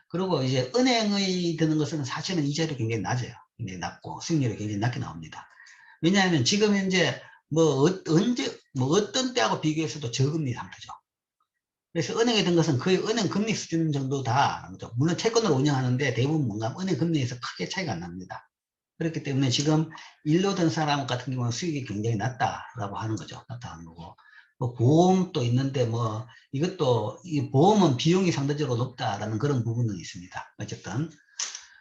그리고 이제 은행의 드는 것은 사실은 이자율이 굉장히 낮아요. 굉장히 낮고 수익률이 굉장히 낮게 나옵니다. 왜냐하면 지금 현재 언제 어떤 때하고 비교해서도 저금리 상태죠. 그래서 은행에 든 것은 거의 은행 금리 수준 정도다. 물론 채권으로 운영하는데 대부분 뭔가 은행 금리에서 크게 차이가 안 납니다. 그렇기 때문에 지금 일로 든 사람 같은 경우는 수익이 굉장히 낮다라고 하는 거죠. 낮다는 거고. 뭐 보험도 있는데 뭐 이것도 이 보험은 비용이 상대적으로 높다라는 그런 부분은 있습니다. 어쨌든.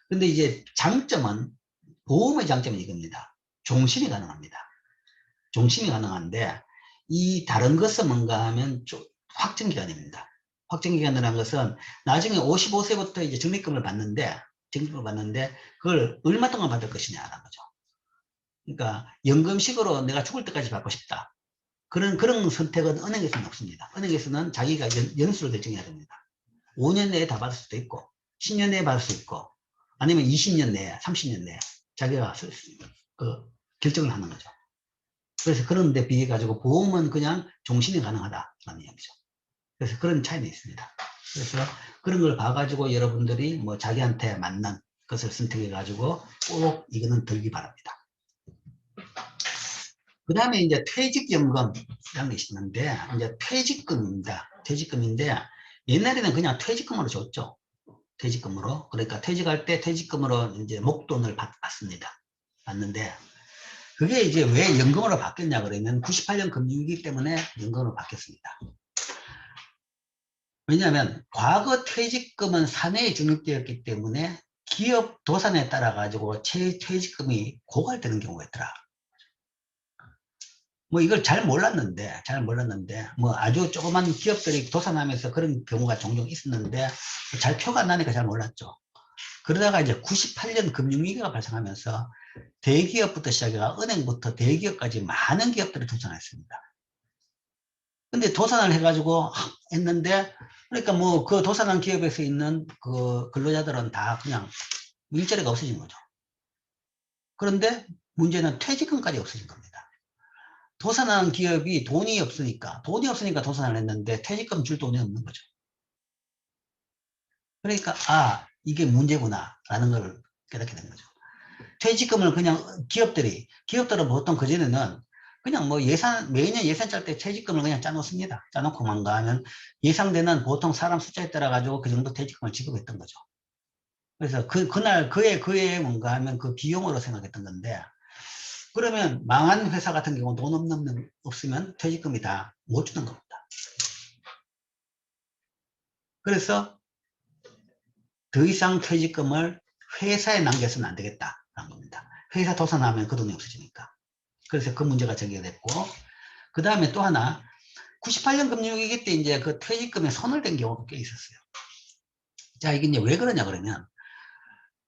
근데 이제 장점은 보험의 장점은 이겁니다. 종신이 가능합니다. 종신이 가능한데 이 다른 것은 뭔가 하면 확정기간입니다. 확정기간이라는 것은 나중에 55세부터 이제 적립금을 받는데 그걸 얼마 동안 받을 것이냐라는 거죠. 그러니까 연금식으로 내가 죽을 때까지 받고 싶다. 그런 선택은 은행에서는 없습니다. 은행에서는 자기가 연수를 결정해야 됩니다. 5년 내에 다 받을 수도 있고 10년 내에 받을 수 있고 아니면 20년 내에 30년 내에 자기가 그 결정을 하는 거죠. 그래서 그런 데 비해 가지고 보험은 그냥 종신이 가능하다라는 이야기죠. 그래서 그런 차이는 있습니다. 그래서 그런 걸 봐가지고 여러분들이 뭐 자기한테 맞는 것을 선택해 가지고 꼭 이거는 들기 바랍니다. 그 다음에 이제 퇴직연금이라는 것이 있는데 이제 퇴직금입니다. 퇴직금인데 옛날에는 그냥 퇴직금으로 줬죠. 퇴직금으로. 그러니까 퇴직할 때 퇴직금으로 이제 목돈을 받습니다. 받는데 그게 이제 왜 연금으로 바뀌었냐 그러면 98년 금융위기 때문에 연금으로 바뀌었습니다. 왜냐하면 과거 퇴직금은 사내에 적립되었기 때문에 기업 도산에 따라 가지고 퇴직금이 고갈되는 경우가 있더라. 뭐 이걸 잘 몰랐는데 뭐 아주 조그만 기업들이 도산하면서 그런 경우가 종종 있었는데 잘 표가 안 나니까 잘 몰랐죠. 그러다가 이제 98년 금융위기가 발생하면서 대기업부터 시작해서 은행부터 대기업까지 많은 기업들이 도산했습니다. 근데 도산을 해가지고 했는데 그러니까 뭐 그 도산한 기업에서 있는 그 근로자들은 다 그냥 일자리가 없어진 거죠. 그런데 문제는 퇴직금까지 없어진 겁니다. 도산한 기업이 돈이 없으니까 도산을 했는데 퇴직금 줄 돈이 없는 거죠. 그러니까 이게 문제구나 라는 걸 깨닫게 된 거죠. 퇴직금을 그냥 기업들은 보통 그전에는 그냥 뭐 매년 예산 짤 때 퇴직금을 그냥 짜놓습니다. 짜놓고만 가면 예상되는 보통 사람 숫자에 따라 가지고 그 정도 퇴직금을 지급했던 거죠. 그래서 그날 그에 뭔가 하면 그 비용으로 생각했던 건데 그러면 망한 회사 같은 경우 돈 없으면 퇴직금이 다 못 주는 겁니다. 그래서 더 이상 퇴직금을 회사에 남겨서는 안 되겠다라는 겁니다. 회사 도산하면 그 돈이 없어지니까. 그래서 그 문제가 제기됐고, 그 다음에 또 하나, 98년 금융위기 때 이제 그 퇴직금에 손을 댄 경우가 꽤 있었어요. 자, 이게 이제 왜 그러냐 그러면,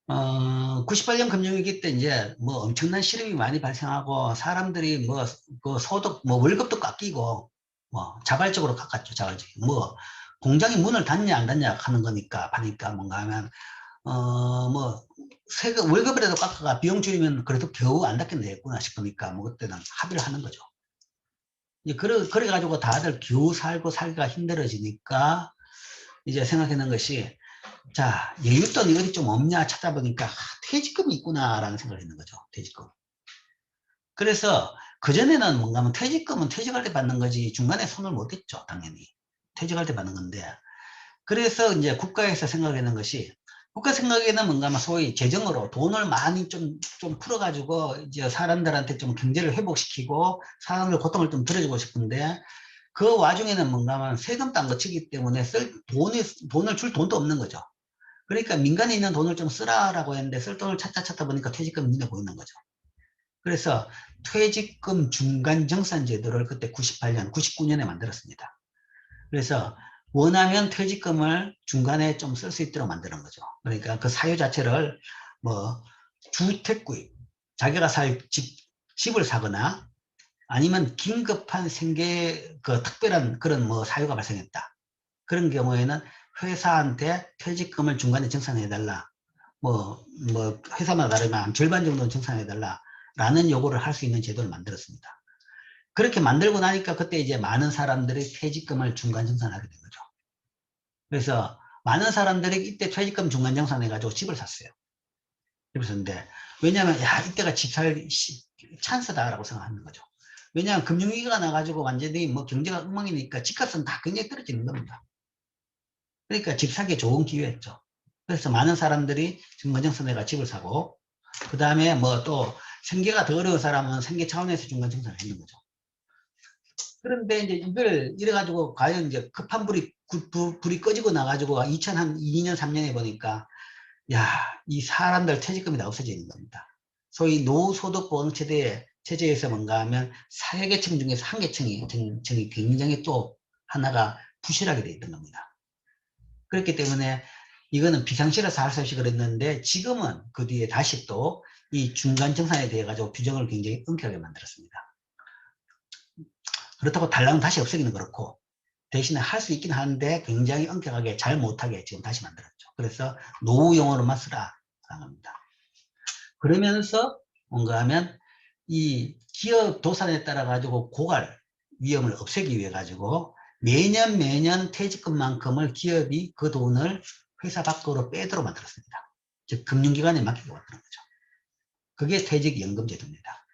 98년 금융위기 때 이제 뭐 엄청난 실업이 많이 발생하고 사람들이 뭐 그 소득, 뭐 월급도 깎이고 뭐 자발적으로 깎았죠, 자발적으로. 뭐 공장이 문을 닫냐 안 닫냐 하는 거니까, 하니까 뭔가 하면, 뭐 월급이라도 깎아가 비용 줄이면 그래도 겨우 안 닫게 되겠구나 싶으니까 뭐 그때는 합의를 하는 거죠. 이제 그래가지고 다들 겨우 살기가 힘들어지니까 이제 생각하는 것이 자, 여윳돈이 어디 좀 없냐 찾아보니까 퇴직금이 있구나라는 생각을 했는 거죠. 퇴직금. 그래서 그전에는 뭔가 하면 퇴직금은 퇴직할 때 받는 거지 중간에 손을 못 댔죠. 당연히. 퇴직할 때 받는 건데. 그래서 이제 국가에서 생각하는 것이 국가 생각에는 뭔가 하면 소위 재정으로 돈을 많이 좀 풀어가지고 이제 사람들한테 좀 경제를 회복시키고 사람들 고통을 좀 덜어주고 싶은데 그 와중에는 뭔가 하면 세금도 안 거치기 때문에 돈을 줄 돈도 없는 거죠. 그러니까 민간에 있는 돈을 좀 쓰라라고 했는데 쓸 돈을 찾다 보니까 퇴직금이 눈에 보이는 거죠. 그래서 퇴직금 중간정산 제도를 그때 98년, 99년에 만들었습니다. 그래서 원하면 퇴직금을 중간에 좀 쓸 수 있도록 만드는 거죠. 그러니까 그 사유 자체를 뭐 주택구입, 자기가 살 집을 사거나 아니면 긴급한 생계 그 특별한 그런 뭐 사유가 발생했다. 그런 경우에는 회사한테 퇴직금을 중간에 정산해달라. 뭐 회사마다 다르지만 한 절반 정도는 정산해달라. 라는 요구를 할 수 있는 제도를 만들었습니다. 그렇게 만들고 나니까 그때 이제 많은 사람들이 퇴직금을 중간 정산하게 된 거죠. 그래서 많은 사람들이 이때 퇴직금 중간 정산해가지고 집을 샀어요. 집을 샀는데 왜냐하면 야 이때가 집 살 찬스다라고 생각하는 거죠. 왜냐하면 금융위기가 나가지고 완전히 뭐 경제가 엉망이니까 집값은 다 굉장히 떨어지는 겁니다. 그러니까 집 사기에 좋은 기회였죠. 그래서 많은 사람들이 중간정산해가 집을 사고 그 다음에 뭐 또 생계가 더 어려운 사람은 생계 차원에서 중간정산을 했는 거죠. 그런데 이제 이걸 이래가지고 과연 이제 급한 불이 꺼지고 나가지고 2002년, 3년에 보니까 야, 이 사람들 퇴직금이 다 없어져 있는 겁니다. 소위 노소득보험 체제에서 뭔가 하면 사회계층 중에서 한 계층이 굉장히 또 하나가 부실하게 돼 있던 겁니다. 그렇기 때문에 이거는 비상시라서 할 수 없이 그랬는데 지금은 그 뒤에 다시 또 이 중간정산에 대해 가지고 규정을 굉장히 엄격하게 만들었습니다. 그렇다고 달랑 다시 없애기는 그렇고 대신에 할 수 있긴 하는데 굉장히 엄격하게 잘 못하게 지금 다시 만들었죠. 그래서 노후용어로만 쓰라라는 겁니다. 그러면서 뭔가 하면 이 기업 도산에 따라 가지고 고갈 위험을 없애기 위해 가지고 매년 퇴직금만큼을 기업이 그 돈을 회사 밖으로 빼도록 만들었습니다. 즉 금융기관에 맡기고 만드는 거죠. 그게 퇴직연금 제도입니다.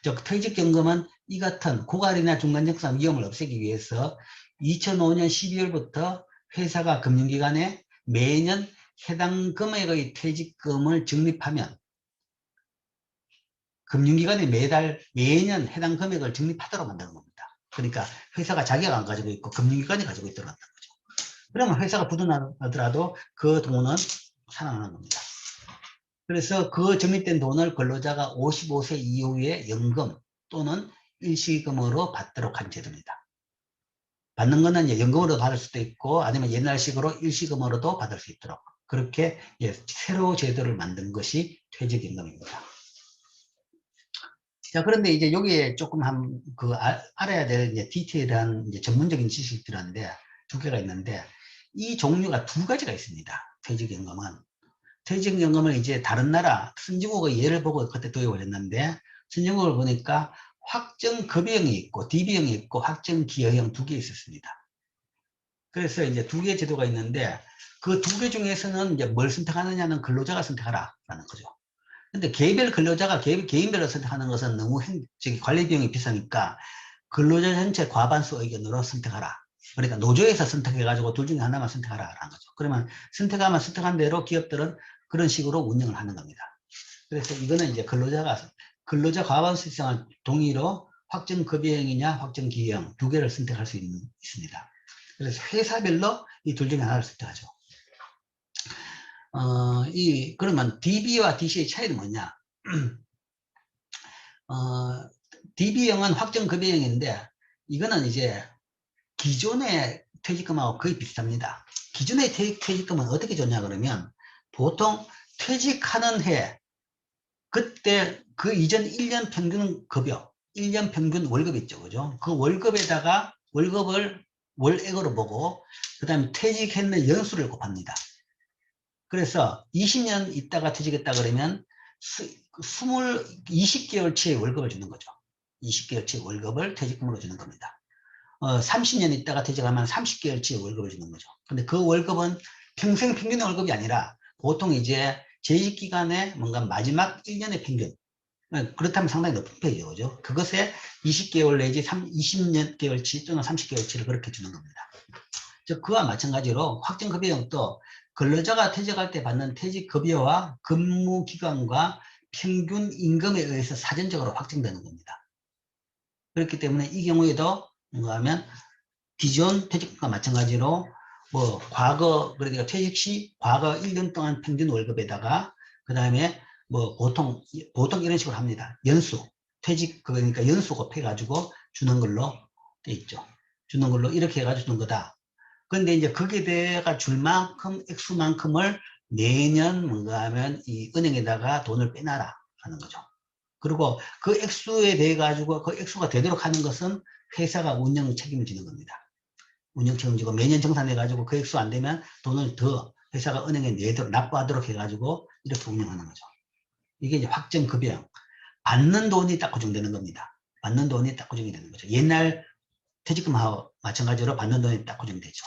즉 퇴직연금은 이 같은 고갈이나 중간정산 위험을 없애기 위해서 2005년 12월부터 회사가 금융기관에 매년 해당 금액의 퇴직금을 적립하면 금융기관이 매년 해당 금액을 적립하도록 만드는 겁니다. 그러니까 회사가 자기가 안 가지고 있고 금융기관이 가지고 있도록 한다는 거죠. 그러면 회사가 부도나더라도 그 돈은 살아나는 겁니다. 그래서 그 적립된 돈을 근로자가 55세 이후에 연금 또는 일시금으로 받도록 한 제도입니다. 받는 거는 이제 연금으로 받을 수도 있고 아니면 옛날식으로 일시금으로도 받을 수 있도록 그렇게 새로 제도를 만든 것이 퇴직연금입니다. 자, 그런데 이제 여기에 조금 알아야 될 이제 디테일한 이제 전문적인 지식들인데 두 개가 있는데 이 종류가 두 가지가 있습니다. 퇴직연금은. 퇴직연금을 이제 다른 나라 선진국의 예를 보고 그때 도입을 했는데 선진국을 보니까 확정급여형이 있고 DB형이 있고 확정기여형 두 개 있었습니다. 그래서 이제 두 개의 제도가 있는데 그 두 개 중에서는 이제 뭘 선택하느냐는 근로자가 선택하라라는 거죠. 근데 개별 근로자가 개인별로 선택하는 것은 너무 관리 비용이 비싸니까 근로자 전체 과반수 의견으로 선택하라. 그러니까 노조에서 선택해가지고 둘 중에 하나만 선택하라라는 거죠. 그러면 선택하면 선택한 대로 기업들은 그런 식으로 운영을 하는 겁니다. 그래서 이거는 이제 근로자 과반수 이상을 동의로 확정급여형이냐 확정기여형 두 개를 선택할 수 있습니다. 그래서 회사별로 이 둘 중에 하나를 선택하죠. 그러면 DB와 DC의 차이는 뭐냐? DB형은 확정급여형인데 이거는 이제 기존의 퇴직금하고 거의 비슷합니다. 기존의 퇴직금은 어떻게 줬냐 그러면 보통 퇴직하는 해 그때 그 이전 1년 평균 급여 1년 평균 월급 있죠. 그죠? 그 월급에다가 월급을 월액으로 보고 그 다음에 퇴직했는 연수를 곱합니다. 그래서 20년 있다가 퇴직했다 그러면 20개월치의 월급을 주는 거죠. 20개월치의 월급을 퇴직금으로 주는 겁니다. 30년 있다가 퇴직하면 30개월치의 월급을 주는 거죠. 근데 그 월급은 평생 평균의 월급이 아니라 보통 이제 재직기간에 뭔가 마지막 1년의 평균. 그렇다면 상당히 높은 편이죠. 그죠? 그것에 20개월 내지 20개월치 또는 30개월치를 그렇게 주는 겁니다. 즉, 그와 마찬가지로 확정급여형도 근로자가 퇴직할 때 받는 퇴직급여와 근무기간과 평균 임금에 의해서 사전적으로 확정되는 겁니다. 그렇기 때문에 이 경우에도 뭔가 하면 기존 퇴직과 마찬가지로 그러니까 퇴직 시 과거 1년 동안 평균 월급에다가 그 다음에 보통 이런 식으로 합니다. 그러니까 연수 곱해가지고 주는 걸로 돼 있죠. 주는 걸로 이렇게 해가지고 주는 거다. 그런데 이제 거기에 대해가 줄 만큼 액수만큼을 매년 뭔가 하면 이 은행에다가 돈을 빼놔라 하는 거죠. 그리고 그 액수에 대해 가지고 그 액수가 되도록 하는 것은 회사가 운영 책임을 지는 겁니다. 운영 책임지고 매년 정산해 가지고 그 액수 안 되면 돈을 더 회사가 은행에 내도록 납부하도록 해 가지고 이렇게 운영하는 거죠. 이게 이제 확정급여. 받는 돈이 딱 고정되는 겁니다. 받는 돈이 딱 고정이 되는 거죠. 옛날 퇴직금하고 마찬가지로 받는 돈이 딱 고정되죠.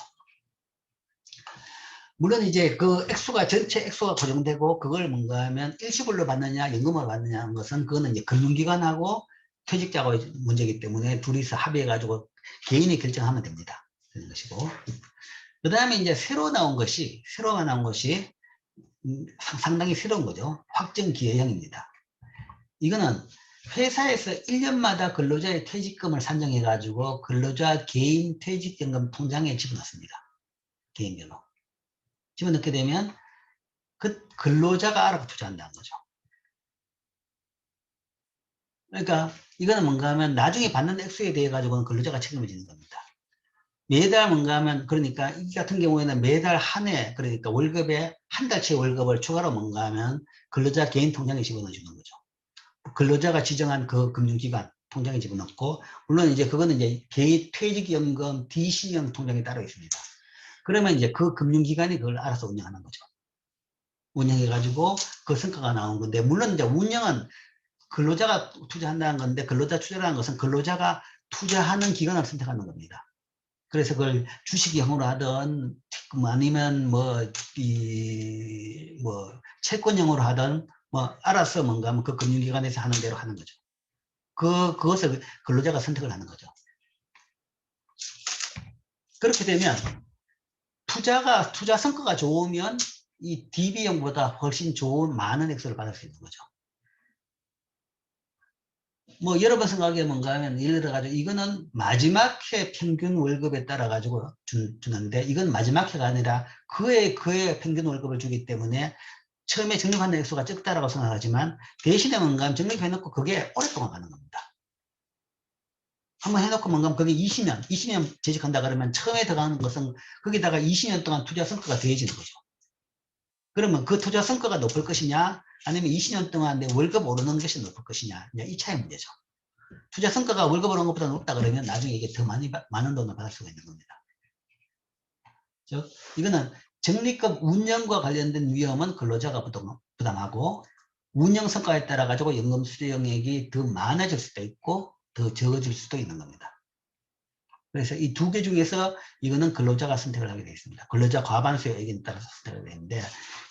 물론 이제 그 액수가 전체 액수가 고정되고 그걸 뭔가 하면 일시불로 받느냐 연금으로 받느냐 하는 것은 그거는 이제 금융기관하고 퇴직자하고의 문제이기 때문에 둘이서 합의해 가지고 개인이 결정하면 됩니다. 그런 것이고. 그 다음에 이제 새로 나온 것이 상당히 새로운 거죠. 확정기회형입니다. 이거는 회사에서 1년마다 근로자의 퇴직금을 산정해 가지고 근로자 개인 퇴직연금 통장에 집어넣습니다. 개인별로. 집어넣게 되면 그 근로자가 알아서 투자한다는 거죠. 그러니까 이거는 뭔가 하면 나중에 받는 액수에 대해 가지고는 근로자가 책임을 지는 겁니다. 매달 뭔가 하면 그러니까 이 같은 경우에는 매달 한 해 그러니까 월급에 한 달치 월급을 추가로 뭔가 하면 근로자 개인 통장에 집어넣어 주는 거죠. 근로자가 지정한 그 금융기관 통장에 집어넣고 물론 이제 그거는 이제 개인 퇴직연금 DC형 통장이 따로 있습니다. 그러면 이제 그 금융기관이 그걸 알아서 운영하는 거죠. 운영해가지고 그 성과가 나온 건데 물론 이제 운영은 근로자가 투자한다는 건데 근로자 투자라는 것은 근로자가 투자하는 기관을 선택하는 겁니다. 그래서 그걸 주식형으로 하든 아니면 뭐 채권형으로 하든 뭐 알아서 뭔가 하면 그 금융기관에서 하는 대로 하는 거죠. 그것을 근로자가 선택을 하는 거죠. 그렇게 되면 투자 성과가 좋으면 이 DB형보다 훨씬 좋은 많은 액수를 받을 수 있는 거죠. 뭐 여러분 생각에 뭔가 하면 예를 들어 가지고 이거는 마지막 해 평균 월급에 따라 가지고 주는데 이건 마지막 해가 아니라 그해 평균 월급을 주기 때문에 처음에 적립하는 액수가 적다라고 생각하지만 대신에 뭔가 하면 적립해놓고 그게 오랫동안 가는 겁니다. 한번 해놓고 뭔가 하면 그게 20년 재직한다 그러면 처음에 들어가는 것은 거기다가 20년 동안 투자 성과가 더해지는 거죠. 그러면 그 투자 성과가 높을 것이냐 아니면 20년 동안 내 월급 오르는 것이 높을 것이냐 이 차이 문제죠. 투자 성과가 월급 오르는 것보다 높다 그러면 나중에 이게 더 많은 돈을 받을 수가 있는 겁니다. 즉 이거는 적립금 운영과 관련된 위험은 근로자가 부담하고 운영 성과에 따라 가지고 연금 수령액이 더 많아질 수도 있고 더 적어질 수도 있는 겁니다. 그래서 이 두 개 중에서 이거는 근로자가 선택을 하게 되어 있습니다. 근로자 과반수의 의견에 따라서 선택을 되는데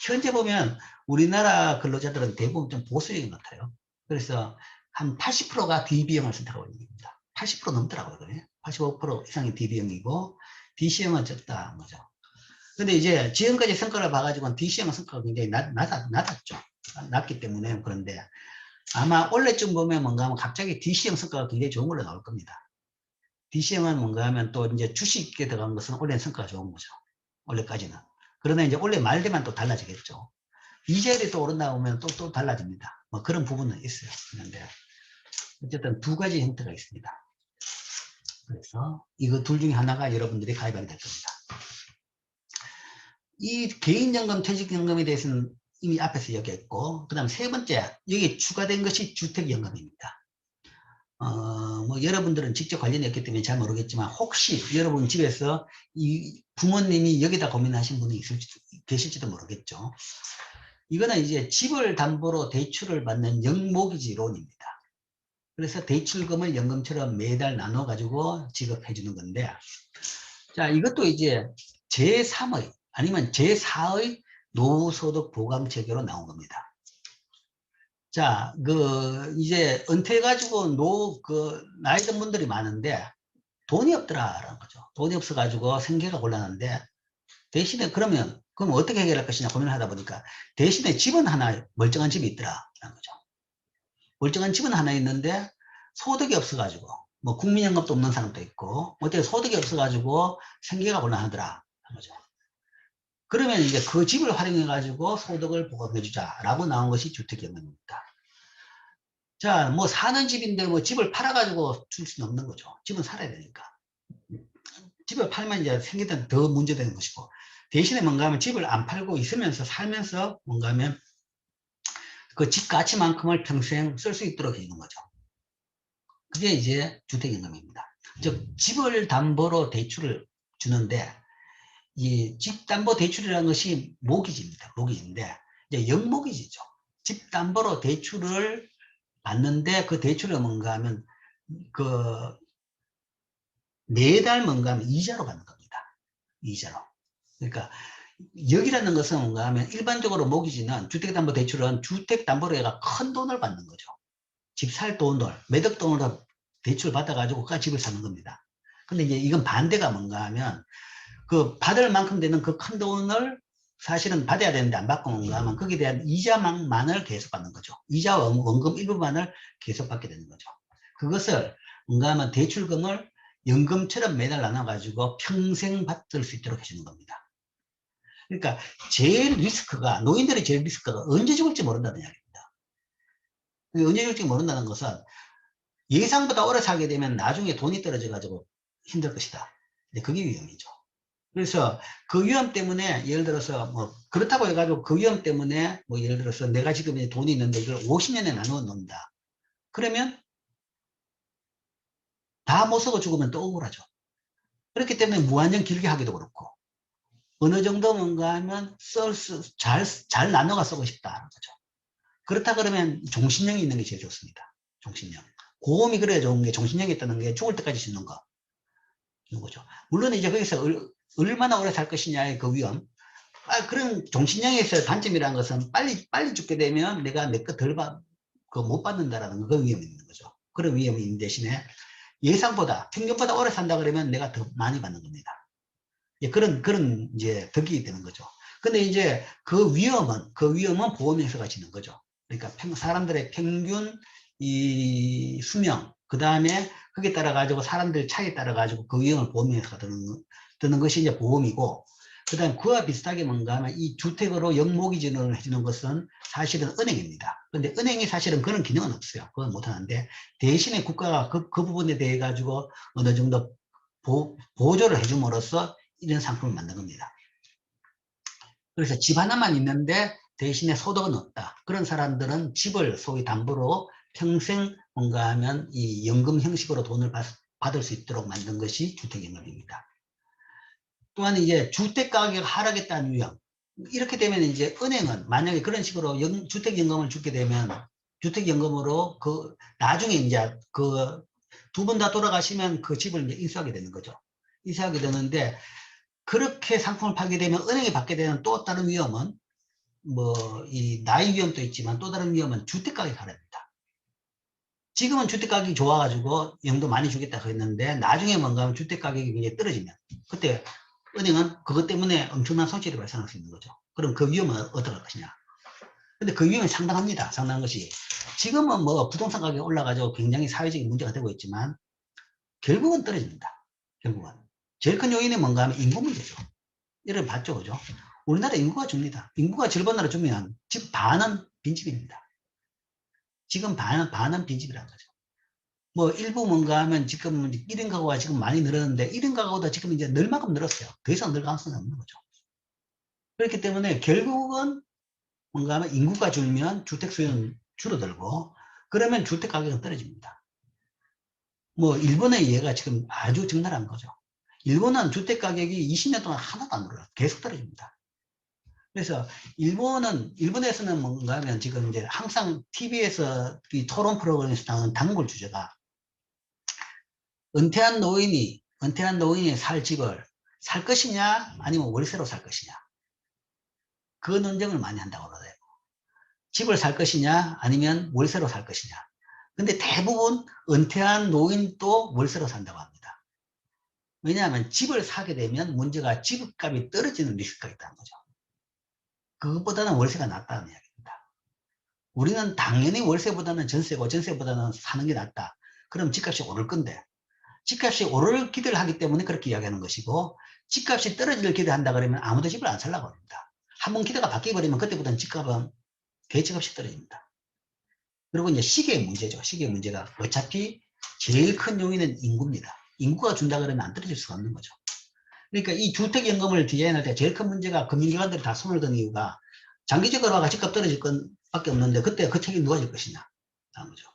현재 보면 우리나라 근로자들은 대부분 좀 보수적인 것 같아요. 그래서 한 80%가 DB형을 선택하고 있는 겁니다. 80% 넘더라고요. 85% 이상이 DB형이고 DC형은 적다는 거죠. 근데 이제 지금까지 성과를 봐가지고는 DC형은 성과가 굉장히 낮았죠. 낮기 때문에 그런데 아마 올해쯤 보면 뭔가 하면 갑자기 DC형 성과가 굉장히 좋은 걸로 나올 겁니다. DC형은 뭔가 하면 또 이제 주식에 들어간 것은 올해 성과가 좋은 거죠. 올해까지는. 그러나 이제 올해 말 되면 또 달라지겠죠. 이자율이 또 오른다 보면 또 달라집니다. 뭐 그런 부분은 있어요. 그런데 어쨌든 두 가지 형태가 있습니다. 그래서 이거 둘 중에 하나가 여러분들이 가입하게 될 겁니다. 이 개인연금, 퇴직연금에 대해서는 이미 앞에서 얘기했고, 그 다음 세 번째, 여기 추가된 것이 주택연금입니다. 뭐 여러분들은 직접 관련이 없기 때문에 잘 모르겠지만 혹시 여러분 집에서 이 부모님이 여기다 고민하신 분이 계실지도 모르겠죠. 이거는 이제 집을 담보로 대출을 받는 영모기지론입니다. 그래서 대출금을 연금처럼 매달 나눠 가지고 지급해 주는 건데, 자 이것도 이제 제3의 아니면 제4의 노후소득 보강 체계로 나온 겁니다. 자, 이제 은퇴해가지고 나이 든 분들이 많은데 돈이 없더라라는 거죠. 돈이 없어가지고 생계가 곤란한데 대신에 그럼 어떻게 해결할 것이냐 고민을 하다 보니까 대신에 집은 하나, 멀쩡한 집이 있더라라는 거죠. 멀쩡한 집은 하나 있는데 소득이 없어가지고 뭐 국민연금도 없는 사람도 있고 어떻게 소득이 없어가지고 생계가 곤란하더라라는 거죠. 그러면 이제 그 집을 활용해가지고 소득을 보강해주자라고 나온 것이 주택연금입니다. 자, 뭐 사는 집인데 뭐 집을 팔아가지고 줄 수는 없는 거죠. 집은 살아야 되니까. 집을 팔면 이제 생기던 더 문제되는 것이고 대신에 뭔가 하면 집을 안 팔고 있으면서 살면서 뭔가 하면 그 집 가치만큼을 평생 쓸 수 있도록 해주는 거죠. 그게 이제 주택연금입니다. 즉 집을 담보로 대출을 주는데 이 집담보대출이라는 것이 모기지입니다. 모기지인데 이제 영모기지죠. 집담보로 대출을 받는데 그 대출을 뭔가 하면 그 매달 뭔가 하면 이자로 받는 겁니다. 이자로. 그러니까 여기라는 것은 뭔가 하면 일반적으로 모기지는 주택담보대출은 주택담보로가 큰 돈을 받는 거죠. 집 살 돈을 매덕 돈으로 대출 받아가지고 그 집을 사는 겁니다. 근데 이제 이건 반대가 뭔가 하면 그 받을 만큼 되는 그 큰 돈을 사실은 받아야 되는데 안 받고 뭔가 하면 거기에 대한 이자만을 계속 받는 거죠. 이자와 원금 일부만을 계속 받게 되는 거죠. 그것을 뭔가 하면 대출금을 연금처럼 매달 나눠가지고 평생 받을 수 있도록 해주는 겁니다. 그러니까 제일 리스크가, 노인들의 제일 리스크가 언제 죽을지 모른다는 이야기입니다. 언제 죽을지 모른다는 것은 예상보다 오래 살게 되면 나중에 돈이 떨어져가지고 힘들 것이다. 그게 위험이죠. 그래서 그 위험 때문에 예를 들어서 뭐 그렇다고 해가지고 그 위험 때문에 뭐 예를 들어서 내가 지금 돈이 있는데 이걸 50년에 나누어 놓는다. 그러면 다 못 쓰고 죽으면 또 억울하죠. 그렇기 때문에 무한정 길게 하기도 그렇고 어느 정도 뭔가 하면 잘 나눠가 쓰고 싶다는 거죠. 그렇다 그러면 종신형이 있는 게 제일 좋습니다. 종신형. 고음이 그래야 좋은 게 종신형이 있다는 게 죽을 때까지 짓는 거. 이런 거죠. 물론 이제 거기서 얼마나 오래 살 것이냐의 그 위험. 그런 종신형에서 단점이라는 것은 빨리 죽게 되면 내가 내 거 못 받는다라는 그 위험이 있는 거죠. 그런 위험이 있는 대신에 예상보다, 평균보다 오래 산다 그러면 내가 더 많이 받는 겁니다. 그런 이제 덕이 되는 거죠. 근데 이제 그 위험은 보험회사가 지는 거죠. 그러니까 사람들의 평균 이 수명, 그 다음에 거기에 따라 가지고 사람들 차이에 따라 가지고 그 위험을 보험회사가 드는 것이 이제 보험이고, 그 다음에 그와 비슷하게 뭔가 하면 이 주택으로 영모기준을 해주는 것은 사실은 은행입니다. 그런데 은행이 사실은 그런 기능은 없어요. 그건 못하는데 대신에 국가가 그 부분에 대해 가지고 어느 정도 보조를 해줌으로써 이런 상품을 만든 겁니다. 그래서 집 하나만 있는데 대신에 소득은 없다. 그런 사람들은 집을 소위 담보로 평생 뭔가 하면 이 연금 형식으로 돈을 받을 수 있도록 만든 것이 주택연금입니다. 또한 이제 주택 가격이 하락했다는 위험. 이렇게 되면 이제 은행은 만약에 그런 식으로 주택연금을 주게 되면 주택연금으로 나중에 이제 두 분 다 돌아가시면 그 집을 이제 인수하게 되는 거죠. 인수하게 되는데 그렇게 상품을 팔게 되면 은행이 받게 되는 또 다른 위험은 뭐 이 나이 위험도 있지만 또 다른 위험은 주택 가격이 하락입니다. 지금은 주택 가격이 좋아가지고 연도 많이 주겠다 했는데 나중에 뭔가 하면 주택 가격이 굉장히 떨어지면 그때 은행은 그것 때문에 엄청난 손실이 발생할 수 있는 거죠. 그럼 그 위험은 어떻게 할 것이냐. 근데 그 위험이 상당합니다. 상당한 것이. 지금은 뭐 부동산 가격이 올라가지고 굉장히 사회적인 문제가 되고 있지만 결국은 떨어집니다. 결국은. 제일 큰 요인이 뭔가 하면 인구 문제죠. 이를 봤죠. 그죠? 우리나라 인구가 줍니다. 인구가 절반으로 주면 집 반은 빈집입니다. 지금 반은 빈집이라는 거죠. 뭐 일부 뭔가 하면 지금 1인 가구가 지금 많이 늘었는데 1인 가구보다 지금 이제 늘 만큼 늘었어요. 더 이상 늘 가능성이 없는 거죠. 그렇기 때문에 결국은 뭔가 하면 인구가 줄면 주택 수요는 줄어들고 그러면 주택 가격은 떨어집니다. 뭐 일본의 예가 지금 아주 적나라한 거죠. 일본은 주택 가격이 20년 동안 하나도 안 올라요. 계속 떨어집니다. 그래서 일본에서는 뭔가 하면 지금 이제 항상 TV에서 이 토론 프로그램에서 나오는 단골 주제가 은퇴한 노인이 살 집을 살 것이냐 아니면 월세로 살 것이냐 그 논쟁을 많이 한다고 그러더라고요. 집을 살 것이냐 아니면 월세로 살 것이냐. 근데 대부분 은퇴한 노인도 월세로 산다고 합니다. 왜냐하면 집을 사게 되면 문제가 집값이 떨어지는 리스크가 있다는 거죠. 그것보다는 월세가 낫다는 이야기입니다. 우리는 당연히 월세보다는 전세고 전세보다는 사는 게 낫다. 그럼 집값이 오를 건데 집값이 오를 기대를 하기 때문에 그렇게 이야기하는 것이고 집값이 떨어질 기대한다 그러면 아무도 집을 안 살라고 합니다. 한번 기대가 바뀌어버리면 그때부터는 집값은 개집값이 떨어집니다. 그리고 이제 시계의 문제죠. 시계의 문제가 어차피 제일 큰 요인은 인구입니다. 인구가 준다 그러면 안 떨어질 수가 없는 거죠. 그러니까 이 주택연금을 디자인할 때 제일 큰 문제가 금융기관들이 다 손을 든 이유가 장기적으로 집값 떨어질 건 밖에 없는데 그때 그 책임 누가 질 것이냐 하는 거죠.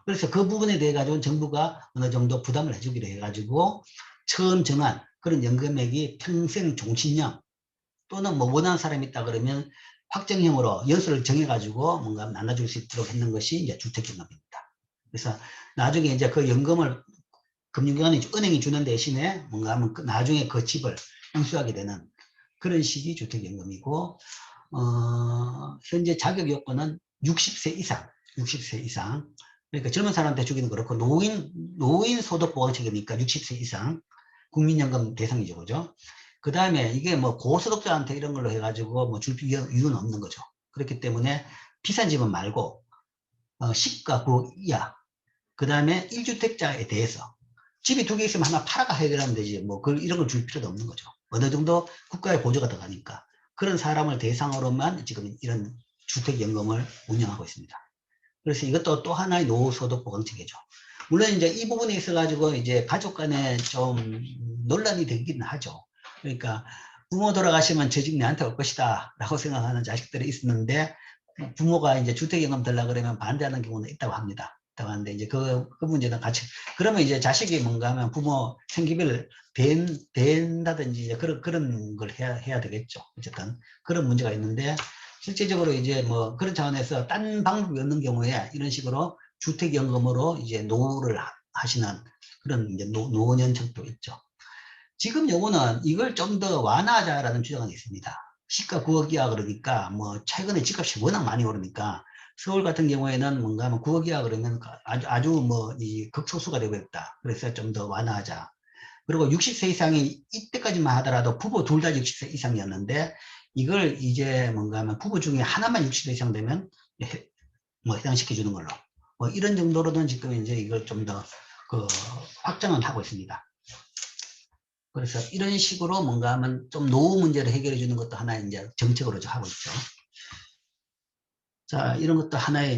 그래서 그 부분에 대해 가지고 정부가 어느 정도 부담을 해주기로 해가지고 처음 정한 그런 연금액이 평생 종신형 또는 뭐 원하는 사람이 있다 그러면 확정형으로 연수를 정해가지고 뭔가 나눠줄 수 있도록 했는 것이 이제 주택연금입니다. 그래서 나중에 이제 그 연금을 금융기관이 은행이 주는 대신에 뭔가 하면 나중에 그 집을 인수하게 되는 그런 식이 주택연금이고 현재 자격 요건은 60세 이상, 60세 이상. 그러니까 젊은 사람한테 주기는 그렇고 노인 소득보장책이니까 60세 이상 국민연금 대상이죠, 그죠? 그 다음에 이게 뭐 고소득자한테 이런 걸로 해가지고 뭐 줄 이유는 없는 거죠. 그렇기 때문에 비싼 집은 말고 시가 9억 이하. 그 다음에 1주택자에 대해서 집이 2개 있으면 하나 팔아가 해결하면 되지. 뭐 이런 걸 줄 필요도 없는 거죠. 어느 정도 국가의 보조가 들어가니까 그런 사람을 대상으로만 지금 이런 주택연금을 운영하고 있습니다. 그래서 이것도 또 하나의 노후소득 보강책이죠. 물론 이제 이 부분에 있어 가지고 이제 가족 간에 좀 논란이 되긴 하죠. 그러니까 부모 돌아가시면 저 집 내한테 올 것이다 라고 생각하는 자식들이 있었는데 부모가 이제 주택연금 들라 그러면 반대하는 경우는 있다고 합니다. 있다고 하는데 이제 그 문제는 같이 그러면 이제 자식이 뭔가 하면 부모 생계비를 댄다든지 이제 그런 걸 해야 되겠죠. 어쨌든 그런 문제가 있는데 실제적으로 이제 뭐 그런 차원에서 딴 방법이 없는 경우에 이런 식으로 주택연금으로 이제 노후를 하시는 그런 이제 노년층도 있죠. 지금 요거는 이걸 좀 더 완화하자라는 주장은 있습니다. 시가 9억 이하 그러니까 뭐 최근에 집값이 워낙 많이 오르니까 서울 같은 경우에는 뭔가 하면 9억 이하 그러면 아주 뭐 이 극소수가 되고 있다. 그래서 좀 더 완화하자. 그리고 60세 이상이 이때까지만 하더라도 부부 둘 다 60세 이상이었는데 이걸 이제 뭔가 하면 부부 중에 하나만 60세 이상 되면 뭐 해당시켜 주는 걸로 뭐 이런 정도로는 지금 이제 이걸 좀 더 그 확장은 하고 있습니다. 그래서 이런 식으로 뭔가 하면 좀 노후 문제를 해결해 주는 것도 하나의 이제 정책으로 하고 있죠. 자, 이런 것도 하나의